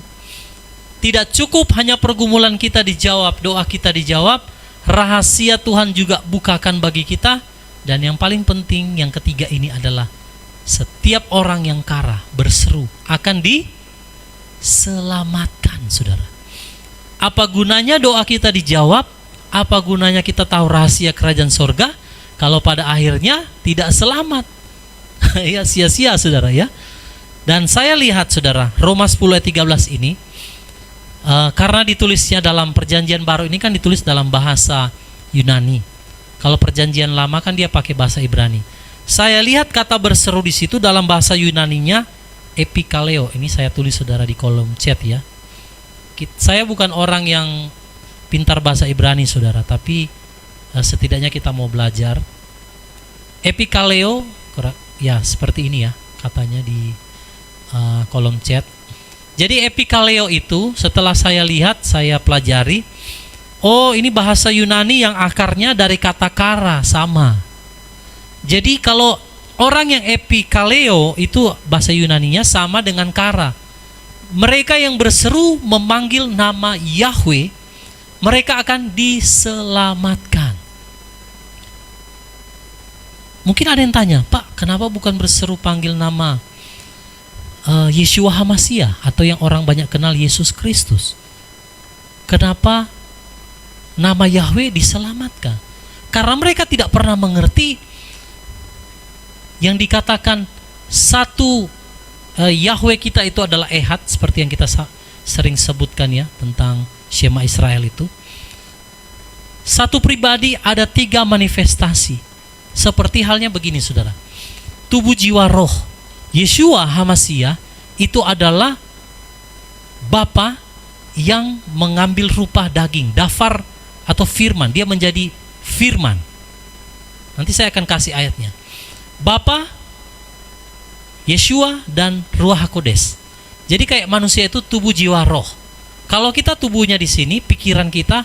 Tidak cukup hanya pergumulan kita dijawab, doa kita dijawab, rahasia Tuhan juga bukakan bagi kita. Dan yang paling penting, yang ketiga ini adalah setiap orang yang kara berseru akan diselamatkan, saudara. Apa gunanya doa kita dijawab? Apa gunanya kita tahu rahasia kerajaan surga kalau pada akhirnya tidak selamat? Ya sia-sia, saudara, ya. Dan saya lihat, saudara, Roma 10 ayat 13 ini karena ditulisnya dalam perjanjian baru ini kan ditulis dalam bahasa Yunani. Kalau perjanjian lama kan dia pakai bahasa Ibrani. Saya lihat kata berseru di situ dalam bahasa Yunaninya epikaleo. Ini saya tulis, saudara, di kolom chat, ya. Saya bukan orang yang pintar bahasa Ibrani, saudara, tapi setidaknya kita mau belajar. Epikaleo, ya seperti ini ya katanya di kolom chat. Jadi epikaleo itu setelah saya lihat, saya pelajari, oh ini bahasa Yunani yang akarnya dari kata kara, sama. Jadi kalau orang yang epikaleo itu bahasa Yunaninya sama dengan kara. Mereka yang berseru memanggil nama Yahweh, mereka akan diselamatkan. Mungkin ada yang tanya, Pak, kenapa bukan berseru panggil nama Yeshua HaMashiach atau yang orang banyak kenal Yesus Kristus? Kenapa nama Yahweh diselamatkan? Karena mereka tidak pernah mengerti yang dikatakan satu Yahweh kita itu adalah Ehad, seperti yang kita sering sebutkan, ya, tentang Shema Israel itu. Satu pribadi ada 3 manifestasi. Seperti halnya begini, saudara. Tubuh, jiwa, roh. Yeshua HaMashiach itu adalah Bapa yang mengambil rupa daging, dafar atau firman. Dia menjadi firman. Nanti saya akan kasih ayatnya. Bapa, Yeshua, dan Ruach HaKodes. Jadi kayak manusia itu tubuh, jiwa, roh. Kalau kita tubuhnya di sini, pikiran kita,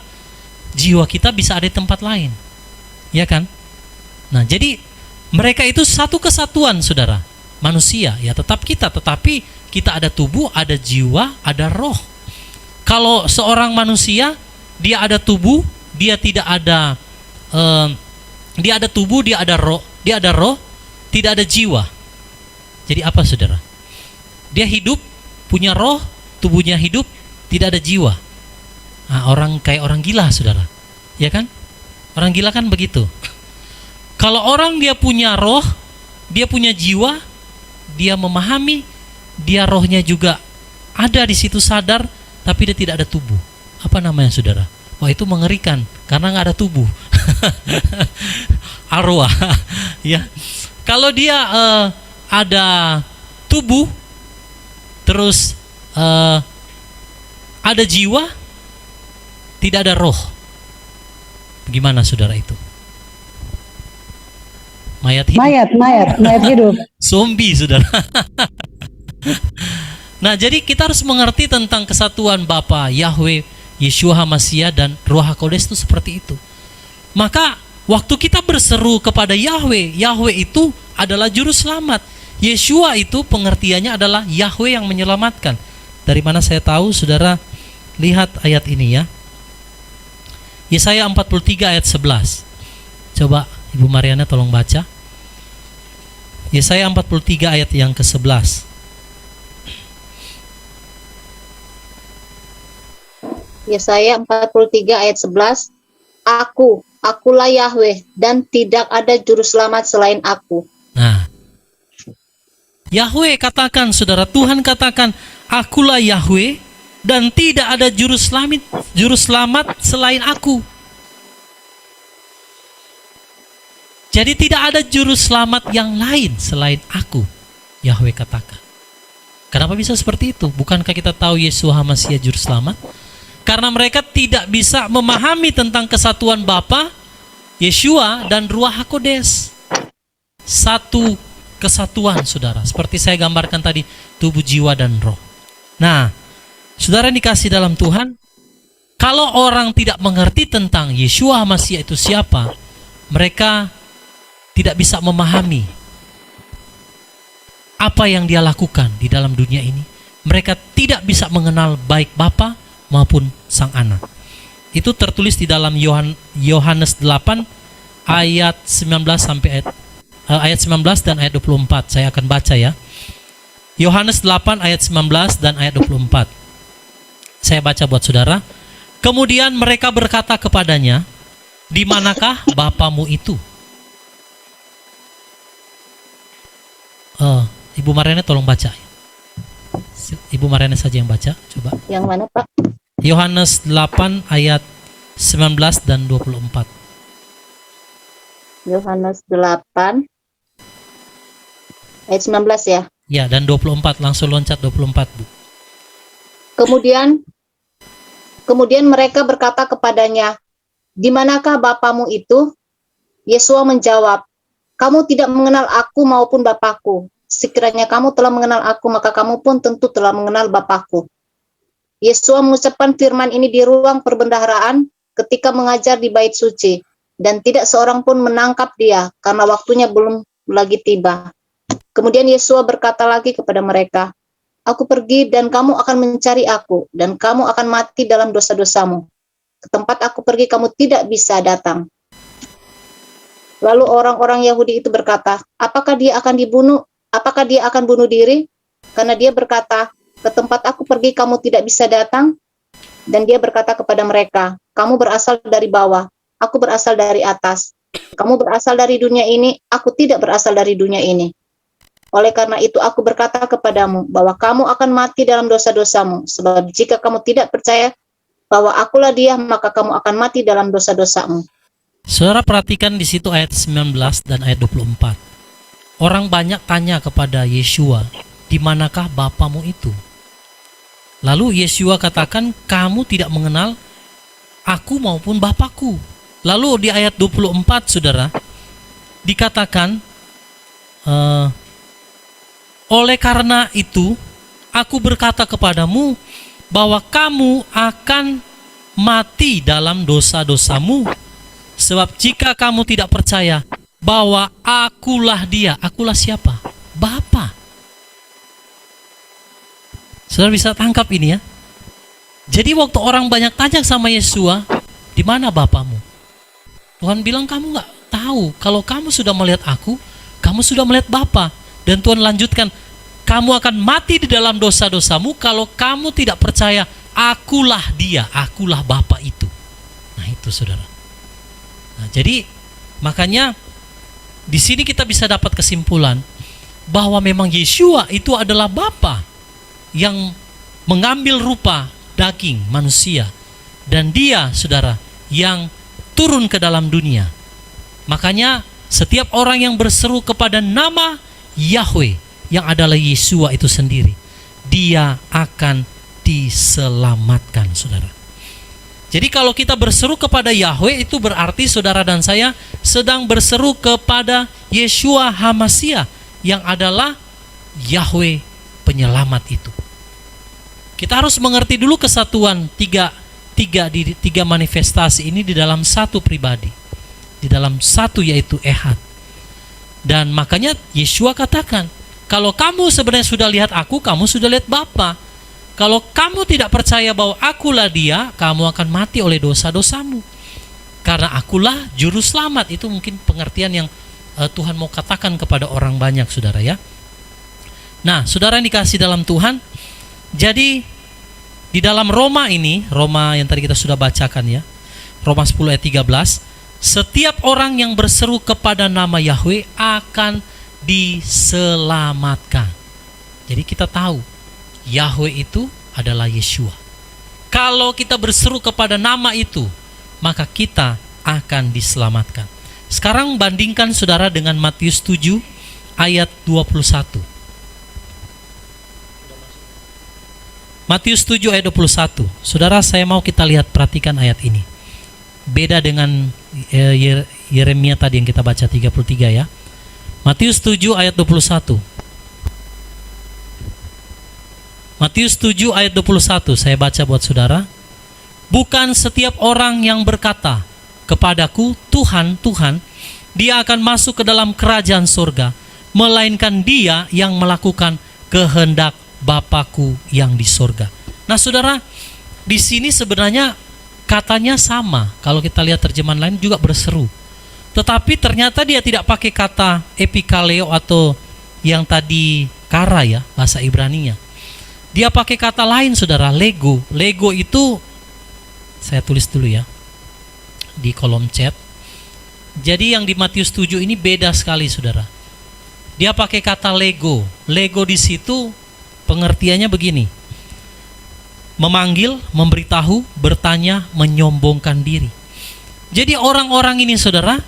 jiwa kita bisa ada di tempat lain. Ya kan? Nah, jadi mereka itu satu kesatuan, saudara. Manusia, ya tetap kita, tetapi kita ada tubuh, ada jiwa, ada roh. Kalau seorang manusia, dia ada tubuh, dia tidak ada dia ada tubuh, dia ada roh, tidak ada jiwa. Jadi apa, saudara? Dia hidup, punya roh, tubuhnya hidup, tidak ada jiwa. Nah, kayak orang gila, saudara. Ya kan? Orang gila kan begitu. Kalau orang dia punya roh, dia punya jiwa, dia memahami, dia rohnya juga ada di situ, sadar, tapi dia tidak ada tubuh. Apa namanya, saudara? Wah, itu mengerikan karena nggak ada tubuh. Arwah, ya. Kalau dia ada tubuh, terus ada jiwa, tidak ada roh. Gimana, saudara, itu? Mayat hidup. Mayat hidup. Zombie, saudara. Nah, jadi kita harus mengerti tentang kesatuan Bapa, Yahweh, Yeshua HaMashiach, dan Ruach HaKodes itu seperti itu. Maka waktu kita berseru kepada Yahweh, Yahweh itu adalah juru selamat. Yeshua itu pengertiannya adalah Yahweh yang menyelamatkan. Dari mana saya tahu, saudara? Lihat ayat ini ya. Yesaya 43 ayat 11. Coba Ibu Mariana tolong baca. Yesaya 43 ayat yang ke-11. Yesaya 43 ayat 11. Akulah Yahweh, dan tidak ada juru selamat selain aku. Nah, Yahweh katakan, saudara, Tuhan katakan, akulah Yahweh, dan tidak ada juru selamat selain aku. Jadi tidak ada juru selamat yang lain selain aku, Yahweh katakan. Kenapa bisa seperti itu? Bukankah kita tahu Yeshua HaMashiach juru selamat? Karena mereka tidak bisa memahami tentang kesatuan Bapa, Yeshua, dan Ruach HaKodes. Satu kesatuan, saudara. Seperti saya gambarkan tadi, tubuh, jiwa, dan roh. Nah, saudara yang dikasih dalam Tuhan, kalau orang tidak mengerti tentang Yeshua HaMashiach itu siapa, mereka tidak bisa memahami apa yang dia lakukan di dalam dunia ini. Mereka tidak bisa mengenal baik Bapa maupun Sang Anak. Itu tertulis di dalam Yohanes 8 ayat 19 sampai ayat 19 dan ayat 24. Saya akan baca ya. Yohanes 8 ayat 19 dan ayat 24. Saya baca buat saudara. Kemudian mereka berkata kepadanya, "Di manakah Bapamu itu?" Ibu Mariana tolong baca. Ibu Mariana saja yang baca, coba. Yang mana, Pak? Yohanes 8 ayat 19 dan 24. Yohanes 8 ayat 19 ya. Ya, dan 24, langsung loncat 24, Bu. Kemudian mereka berkata kepadanya, "Di manakah Bapamu itu?" Yesua menjawab, "Kamu tidak mengenal aku maupun Bapakku. Sekiranya kamu telah mengenal aku, maka kamu pun tentu telah mengenal Bapakku." Yesua mengucapkan firman ini di ruang perbendaharaan ketika mengajar di bait suci, dan tidak seorang pun menangkap dia karena waktunya belum lagi tiba. Kemudian Yesua berkata lagi kepada mereka, "Aku pergi dan kamu akan mencari aku, dan kamu akan mati dalam dosa-dosamu. Ke tempat aku pergi kamu tidak bisa datang." Lalu orang-orang Yahudi itu berkata, Apakah dia akan bunuh diri? Karena dia berkata, "Ke tempat aku pergi kamu tidak bisa datang." Dan dia berkata kepada mereka, "Kamu berasal dari bawah, aku berasal dari atas. Kamu berasal dari dunia ini, aku tidak berasal dari dunia ini. Oleh karena itu aku berkata kepadamu bahwa kamu akan mati dalam dosa-dosamu. Sebab jika kamu tidak percaya bahwa akulah dia, maka kamu akan mati dalam dosa-dosamu." Saudara perhatikan di situ ayat 19 dan ayat 24. Orang banyak tanya kepada Yeshua, "Di manakah Bapamu itu?" Lalu Yeshua katakan, "Kamu tidak mengenal aku maupun Bapakku." Lalu di ayat 24, saudara, dikatakan, oleh karena itu, aku berkata kepadamu bahwa kamu akan mati dalam dosa-dosamu. Sebab jika kamu tidak percaya bahwa akulah dia, akulah siapa? Bapa. Saudara bisa tangkap ini ya. Jadi waktu orang banyak tanya sama Yeshua, "Di mana Bapamu?" Tuhan bilang, "Kamu nggak tahu. Kalau kamu sudah melihat aku, kamu sudah melihat Bapa." Dan Tuhan lanjutkan, "Kamu akan mati di dalam dosa-dosamu kalau kamu tidak percaya akulah dia, akulah Bapa itu." Nah itu saudara. Nah, jadi makanya di sini kita bisa dapat kesimpulan bahwa memang Yeshua itu adalah Bapa yang mengambil rupa daging manusia, dan dia, saudara, yang turun ke dalam dunia. Makanya setiap orang yang berseru kepada nama Yahweh yang adalah Yeshua itu sendiri, dia akan diselamatkan, saudara. Jadi kalau kita berseru kepada Yahweh, itu berarti saudara dan saya sedang berseru kepada Yeshua HaMasiah yang adalah Yahweh penyelamat itu. Kita harus mengerti dulu kesatuan tiga manifestasi ini di dalam satu pribadi, di dalam satu, yaitu Ehad. Dan makanya Yeshua katakan, kalau kamu sebenarnya sudah lihat aku, kamu sudah lihat Bapa. Kalau kamu tidak percaya bahwa akulah Dia, kamu akan mati oleh dosa-dosamu. Karena akulah juru selamat. Itu mungkin pengertian yang Tuhan mau katakan kepada orang banyak, saudara ya. Nah, saudara yang dikasih dalam Tuhan, jadi di dalam Roma ini, Roma yang tadi kita sudah bacakan ya, Roma 10 ayat 13, setiap orang yang berseru kepada nama Yahweh akan diselamatkan. Jadi kita tahu Yahweh itu adalah Yeshua. Kalau kita berseru kepada nama itu, maka kita akan diselamatkan. Sekarang bandingkan saudara dengan Matius 7 ayat 21. Matius 7 ayat 21. Saudara, saya mau kita lihat, perhatikan ayat ini. Beda dengan Yeremia tadi yang kita baca 33 ya. Matius 7 ayat 21. Matius 7 ayat 21, saya baca buat saudara. Bukan setiap orang yang berkata kepadaku, Tuhan, Tuhan, dia akan masuk ke dalam kerajaan surga, melainkan dia yang melakukan kehendak Bapakku yang di surga. Nah saudara, di sini sebenarnya katanya sama. Kalau kita lihat terjemahan lain juga berseru. Tetapi ternyata dia tidak pakai kata epikaleo atau yang tadi kara ya, bahasa Ibraninya. Dia pakai kata lain saudara, lego. Lego itu, saya tulis dulu ya di kolom chat. Jadi yang di Matius 7 ini beda sekali saudara. Dia pakai kata lego. Lego di situ pengertiannya begini: memanggil, memberitahu, bertanya, menyombongkan diri. Jadi orang-orang ini saudara,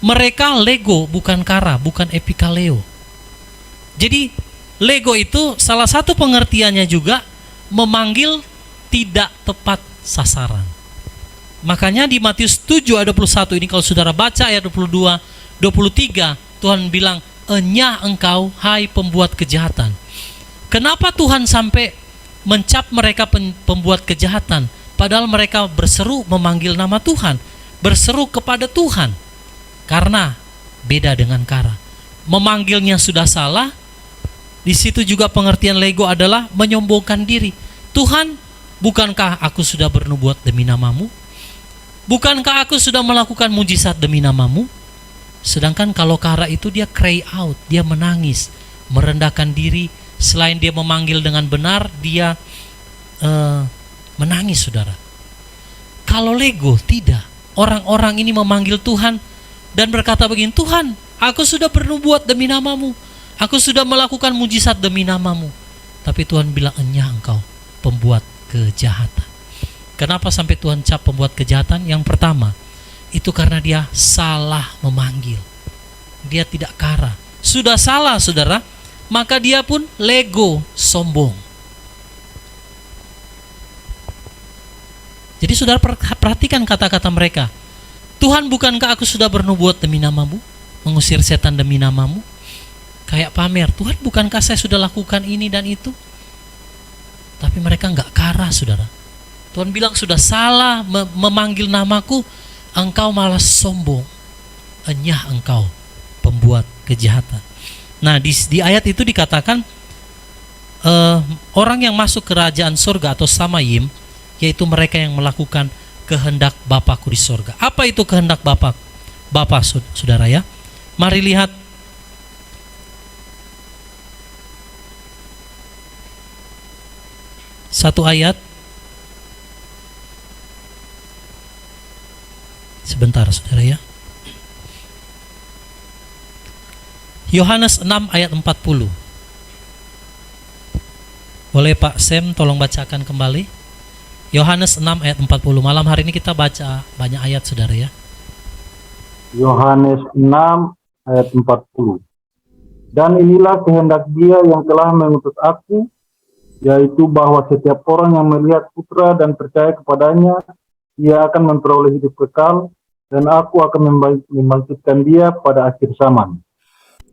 mereka lego, bukan kara, bukan epikaleo. Jadi lego itu salah satu pengertiannya juga memanggil tidak tepat sasaran. Makanya di Matius 7 ayat 21 ini kalau saudara baca ayat 22, 23, Tuhan bilang, enyah engkau hai pembuat kejahatan. Kenapa Tuhan sampai mencap mereka pembuat kejahatan? Padahal mereka berseru memanggil nama Tuhan, berseru kepada Tuhan. Karena beda dengan kara. Memanggilnya sudah salah. Di situ juga pengertian lego adalah menyombongkan diri. Tuhan, bukankah aku sudah bernubuat demi namamu? Bukankah aku sudah melakukan mujizat demi namamu? Sedangkan kalau kara itu dia cry out, dia menangis, merendahkan diri. Selain dia memanggil dengan benar, dia menangis saudara. Kalau lego tidak. Orang-orang ini memanggil Tuhan dan berkata begini, Tuhan, aku sudah bernubuat demi namamu, aku sudah melakukan mujizat demi namamu. Tapi Tuhan bilang, enyah engkau pembuat kejahatan. Kenapa sampai Tuhan cap pembuat kejahatan? Yang pertama, itu karena dia salah memanggil. Dia tidak kara. Sudah salah saudara, maka dia pun lego, sombong. Jadi saudara perhatikan kata-kata mereka. Tuhan, bukankah aku sudah bernubuat demi namamu, mengusir setan demi namamu? Kayak pamer, Tuhan, bukankah saya sudah lakukan ini dan itu? Tapi mereka enggak kara saudara. Tuhan bilang sudah salah memanggil namaku, engkau malah sombong. Enyah engkau pembuat kejahatan. Nah di ayat itu dikatakan orang yang masuk kerajaan surga atau samayim, yaitu mereka yang melakukan kehendak Bapakku di surga. Apa itu kehendak Bapa saudara ya? Mari lihat satu ayat. Sebentar saudara ya. Yohanes 6 ayat 40. Boleh Pak Sam tolong bacakan kembali? Yohanes 6 ayat 40. Malam hari ini kita baca banyak ayat saudara ya. Yohanes 6 ayat 40. Dan inilah kehendak Dia yang telah mengutus aku, yaitu bahwa setiap orang yang melihat Putra dan percaya kepadanya, ia akan memperoleh hidup kekal, dan aku akan membangkitkan dia pada akhir zaman.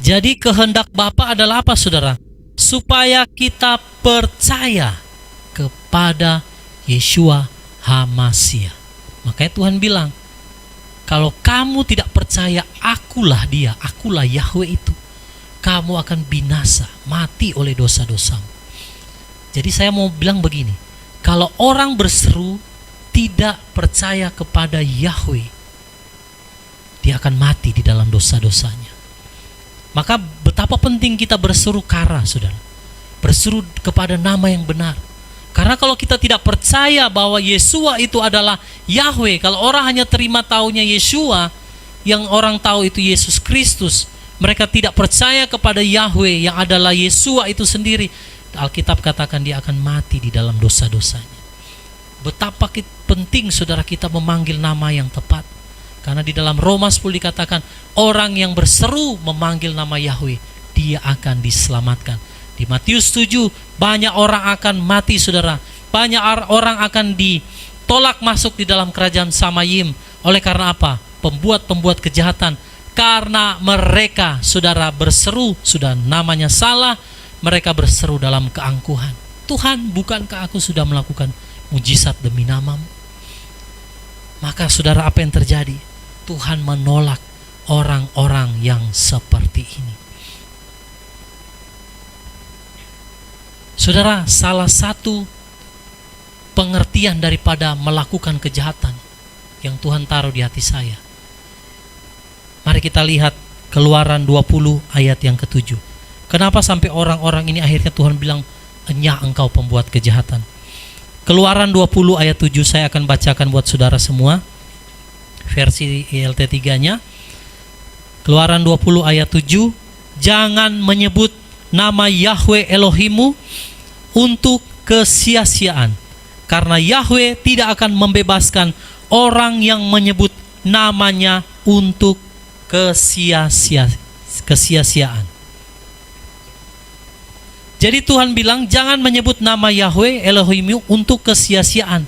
Jadi kehendak Bapa adalah apa, saudara? Supaya kita percaya kepada Yeshua HaMasiah. Makanya Tuhan bilang, kalau kamu tidak percaya akulah dia, akulah Yahweh itu, kamu akan binasa, mati oleh dosa-dosamu. Jadi saya mau bilang begini, kalau orang berseru tidak percaya kepada Yahweh, dia akan mati di dalam dosa-dosanya. Maka betapa penting kita berseru kara, saudara. Berseru kepada nama yang benar. Karena kalau kita tidak percaya bahwa Yeshua itu adalah Yahweh, kalau orang hanya terima taunya Yeshua, yang orang tahu itu Yesus Kristus, mereka tidak percaya kepada Yahweh yang adalah Yeshua itu sendiri, Alkitab katakan dia akan mati di dalam dosa-dosanya. Betapa penting, saudara, kita memanggil nama yang tepat. Karena di dalam Roma 10 dikatakan, orang yang berseru memanggil nama Yahweh, dia akan diselamatkan. Di Matius 7, banyak orang akan mati, saudara. Banyak orang akan ditolak masuk di dalam kerajaan Samayim. Oleh karena apa? Pembuat-pembuat kejahatan. Karena mereka, saudara, berseru, sudah namanya salah, mereka berseru dalam keangkuhan. Tuhan, bukankah aku sudah melakukan mujizat demi namamu? Maka saudara, apa yang terjadi? Tuhan menolak orang-orang yang seperti ini. Saudara, salah satu pengertian daripada melakukan kejahatan yang Tuhan taruh di hati saya. Mari kita lihat Keluaran 20 ayat yang ke-7. Kenapa sampai orang-orang ini akhirnya Tuhan bilang, enyah engkau pembuat kejahatan. Keluaran 20 ayat 7 saya akan bacakan buat saudara semua. Versi ILT 3-nya. Keluaran 20 ayat 7. Jangan menyebut nama Yahweh Elohimu untuk kesia-siaan. Karena Yahweh tidak akan membebaskan orang yang menyebut namanya untuk kesia-siaan. Jadi Tuhan bilang, jangan menyebut nama Yahweh Elohimu untuk kesia-siaan.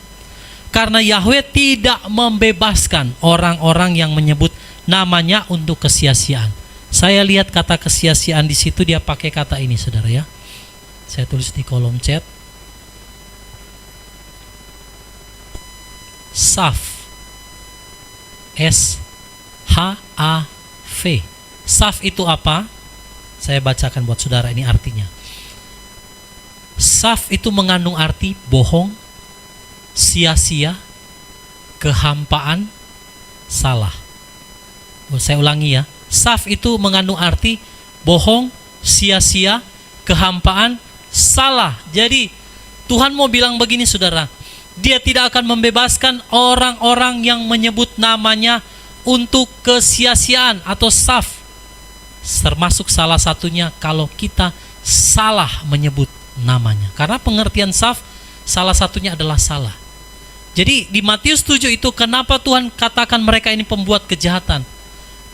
Karena Yahweh tidak membebaskan orang-orang yang menyebut namanya untuk kesia-siaan. Saya lihat kata kesia-siaan di situ, dia pakai kata ini, saudara ya. Saya tulis di kolom chat. Saf. S-H-A-V. Saf itu apa? Saya bacakan buat saudara, ini artinya. Saf itu mengandung arti bohong, sia-sia, kehampaan, salah. Saya ulangi ya. Saf itu mengandung arti bohong, sia-sia, kehampaan, salah. Jadi Tuhan mau bilang begini, saudara. Dia tidak akan membebaskan orang-orang yang menyebut namanya untuk kesia-siaan atau saf. Termasuk salah satunya kalau kita salah menyebut namanya. Karena pengertian saf salah satunya adalah salah. Jadi di Matius 7 itu kenapa Tuhan katakan mereka ini pembuat kejahatan?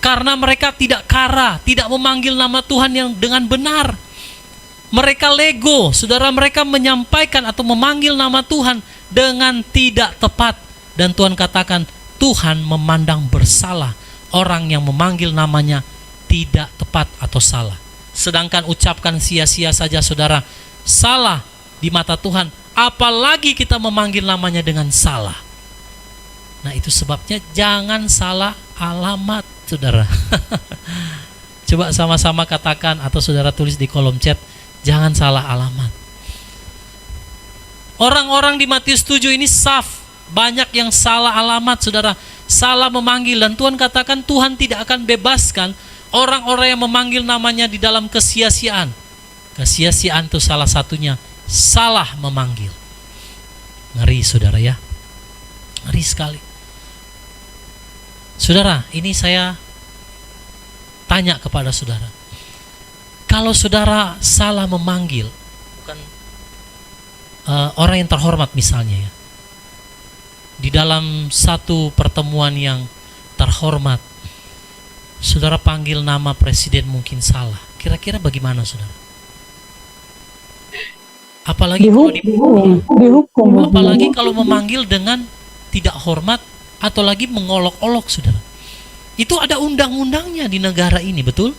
Karena mereka tidak kara, tidak memanggil nama Tuhan yang dengan benar. Mereka lego, saudara, mereka menyampaikan atau memanggil nama Tuhan dengan tidak tepat. Dan Tuhan katakan, Tuhan memandang bersalah orang yang memanggil namanya tidak tepat atau salah. Sedangkan ucapkan sia-sia saja, saudara, salah di mata Tuhan. Apalagi kita memanggil namanya dengan salah. Nah, itu sebabnya jangan salah alamat, saudara. Coba sama-sama katakan atau saudara tulis di kolom chat, jangan salah alamat. Orang-orang di Matius 7 ini saf, banyak yang salah alamat, saudara, salah memanggil. Dan Tuhan katakan Tuhan tidak akan bebaskan orang-orang yang memanggil namanya di dalam kesia-siaan. Kesia-siaan itu salah satunya salah memanggil. Ngeri, saudara ya, ngeri sekali. Saudara, ini saya tanya kepada saudara, kalau saudara salah memanggil, bukan orang yang terhormat misalnya ya, di dalam satu pertemuan yang terhormat, saudara panggil nama presiden mungkin salah, kira-kira bagaimana, saudara? Apalagi kalau memanggil dengan tidak hormat atau lagi mengolok-olok, saudara. Itu ada undang-undangnya di negara ini, betul?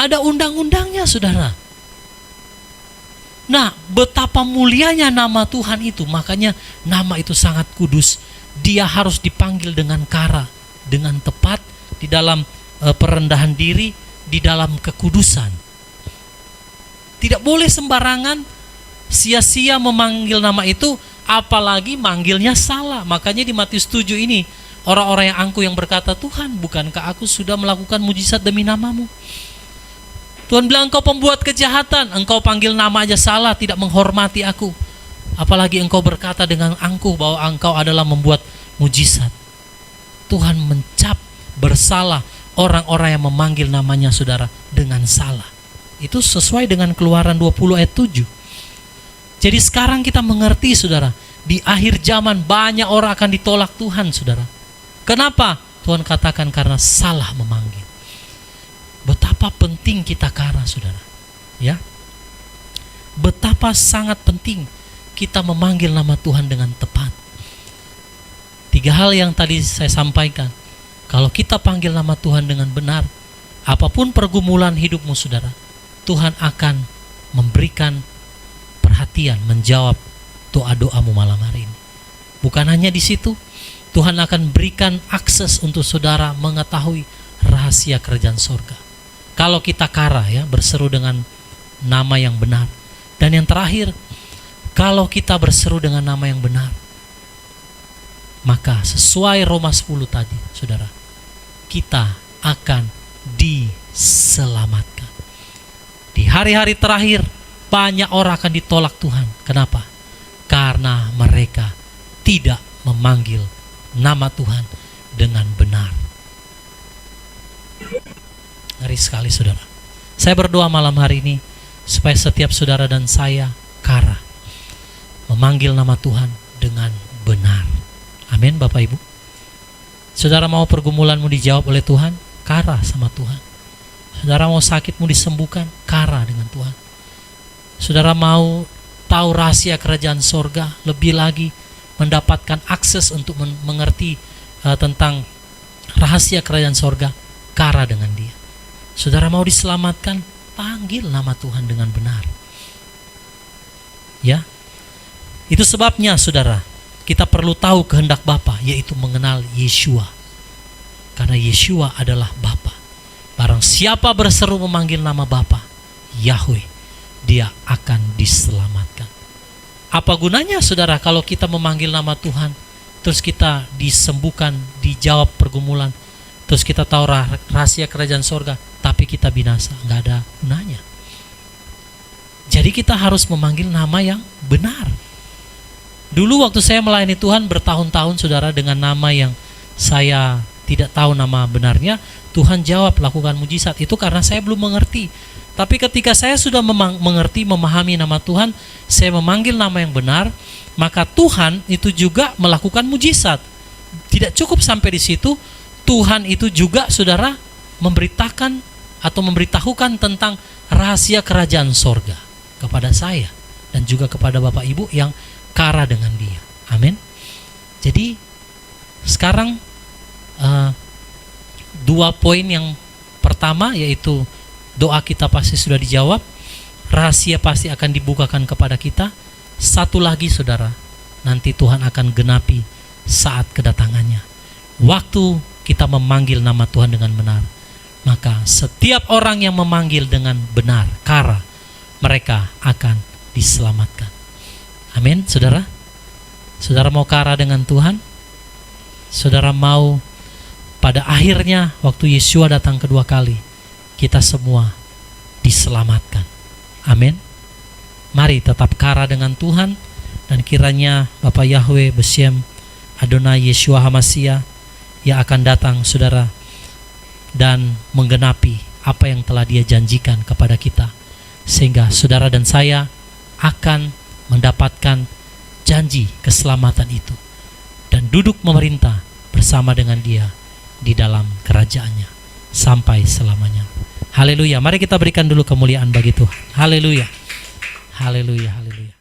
Ada undang-undangnya, saudara. Nah, betapa mulianya nama Tuhan itu. Makanya nama itu sangat kudus. Dia harus dipanggil dengan kara, dengan tepat, di dalam perendahan diri, di dalam kekudusan. Tidak boleh sembarangan sia-sia memanggil nama itu, apalagi manggilnya salah. Makanya di Matius 7 ini, orang-orang yang angkuh yang berkata, Tuhan, bukankah aku sudah melakukan mujizat demi namamu? Tuhan bilang, engkau pembuat kejahatan, engkau panggil nama aja salah, tidak menghormati aku. Apalagi engkau berkata dengan angkuh bahwa engkau adalah membuat mujizat. Tuhan mencap bersalah orang-orang yang memanggil namanya, saudara, dengan salah. Itu sesuai dengan Keluaran 20 ayat 7. Jadi sekarang kita mengerti, saudara, di akhir zaman banyak orang akan ditolak Tuhan, saudara. Kenapa? Tuhan katakan karena salah memanggil. Betapa penting kita kara, saudara. Ya, betapa sangat penting kita memanggil nama Tuhan dengan tepat. 3 hal yang tadi saya sampaikan. Kalau kita panggil nama Tuhan dengan benar, apapun pergumulan hidupmu, saudara, Tuhan akan memberikan perhatian, menjawab doa-doamu malam hari ini. Bukan hanya di situ, Tuhan akan berikan akses untuk saudara mengetahui rahasia kerajaan sorga. Kalau kita kara, ya, berseru dengan nama yang benar. Dan yang terakhir, kalau kita berseru dengan nama yang benar, maka sesuai Roma 10 tadi, saudara, kita akan diselamatkan. Di hari-hari terakhir, banyak orang akan ditolak Tuhan. Kenapa? Karena mereka tidak memanggil nama Tuhan dengan benar. Ngeri sekali, saudara. Saya berdoa malam hari ini supaya setiap saudara dan saya kara memanggil nama Tuhan dengan benar. Amin, Bapak Ibu. Saudara mau pergumulanmu dijawab oleh Tuhan, kara sama Tuhan. Saudara mau sakitmu disembuhkan, kara dengan Tuhan. Saudara mau tahu rahasia kerajaan sorga, lebih lagi mendapatkan akses untuk mengerti tentang rahasia kerajaan sorga, kara dengan Dia. Saudara mau diselamatkan, panggil nama Tuhan dengan benar. Ya, itu sebabnya, saudara, kita perlu tahu kehendak Bapa, yaitu mengenal Yeshua. Karena Yeshua adalah Bapa. Barang siapa berseru memanggil nama Bapa, Yahweh, dia akan diselamatkan. Apa gunanya, saudara, kalau kita memanggil nama Tuhan, terus kita disembuhkan, dijawab pergumulan, terus kita tahu rahasia kerajaan sorga, tapi kita binasa? Nggak ada gunanya. Jadi kita harus memanggil nama yang benar. Dulu waktu saya melayani Tuhan bertahun-tahun, saudara, dengan nama yang saya tidak tahu nama benarnya, Tuhan jawab, lakukan mujizat. Itu karena saya belum mengerti. Tapi ketika saya sudah mengerti, memahami nama Tuhan, saya memanggil nama yang benar, maka Tuhan itu juga melakukan mujizat. Tidak cukup sampai di situ, Tuhan itu juga, saudara, memberitakan atau memberitahukan tentang rahasia kerajaan sorga kepada saya dan juga kepada Bapak Ibu yang kara dengan Dia. Amin. Jadi sekarang 2 poin. Yang pertama yaitu doa kita pasti sudah dijawab, rahasia pasti akan dibukakan kepada kita. Satu lagi, saudara, nanti Tuhan akan genapi saat kedatangannya. Waktu kita memanggil nama Tuhan dengan benar, maka setiap orang yang memanggil dengan benar, kara, mereka akan diselamatkan. Amin, saudara. Saudara mau kara dengan Tuhan? Saudara mau pada akhirnya waktu Yeshua datang kedua kali, kita semua diselamatkan. Amin. Mari tetap kara dengan Tuhan, dan kiranya Bapa Yahweh Beshem Adonai Yeshua HaMashiach yang akan datang, saudara, dan menggenapi apa yang telah Dia janjikan kepada kita, sehingga saudara dan saya akan mendapatkan janji keselamatan itu dan duduk memerintah bersama dengan Dia di dalam kerajaannya sampai selamanya. Haleluya. Mari kita berikan dulu kemuliaan bagi Tuhan. Haleluya. Haleluya. Haleluya.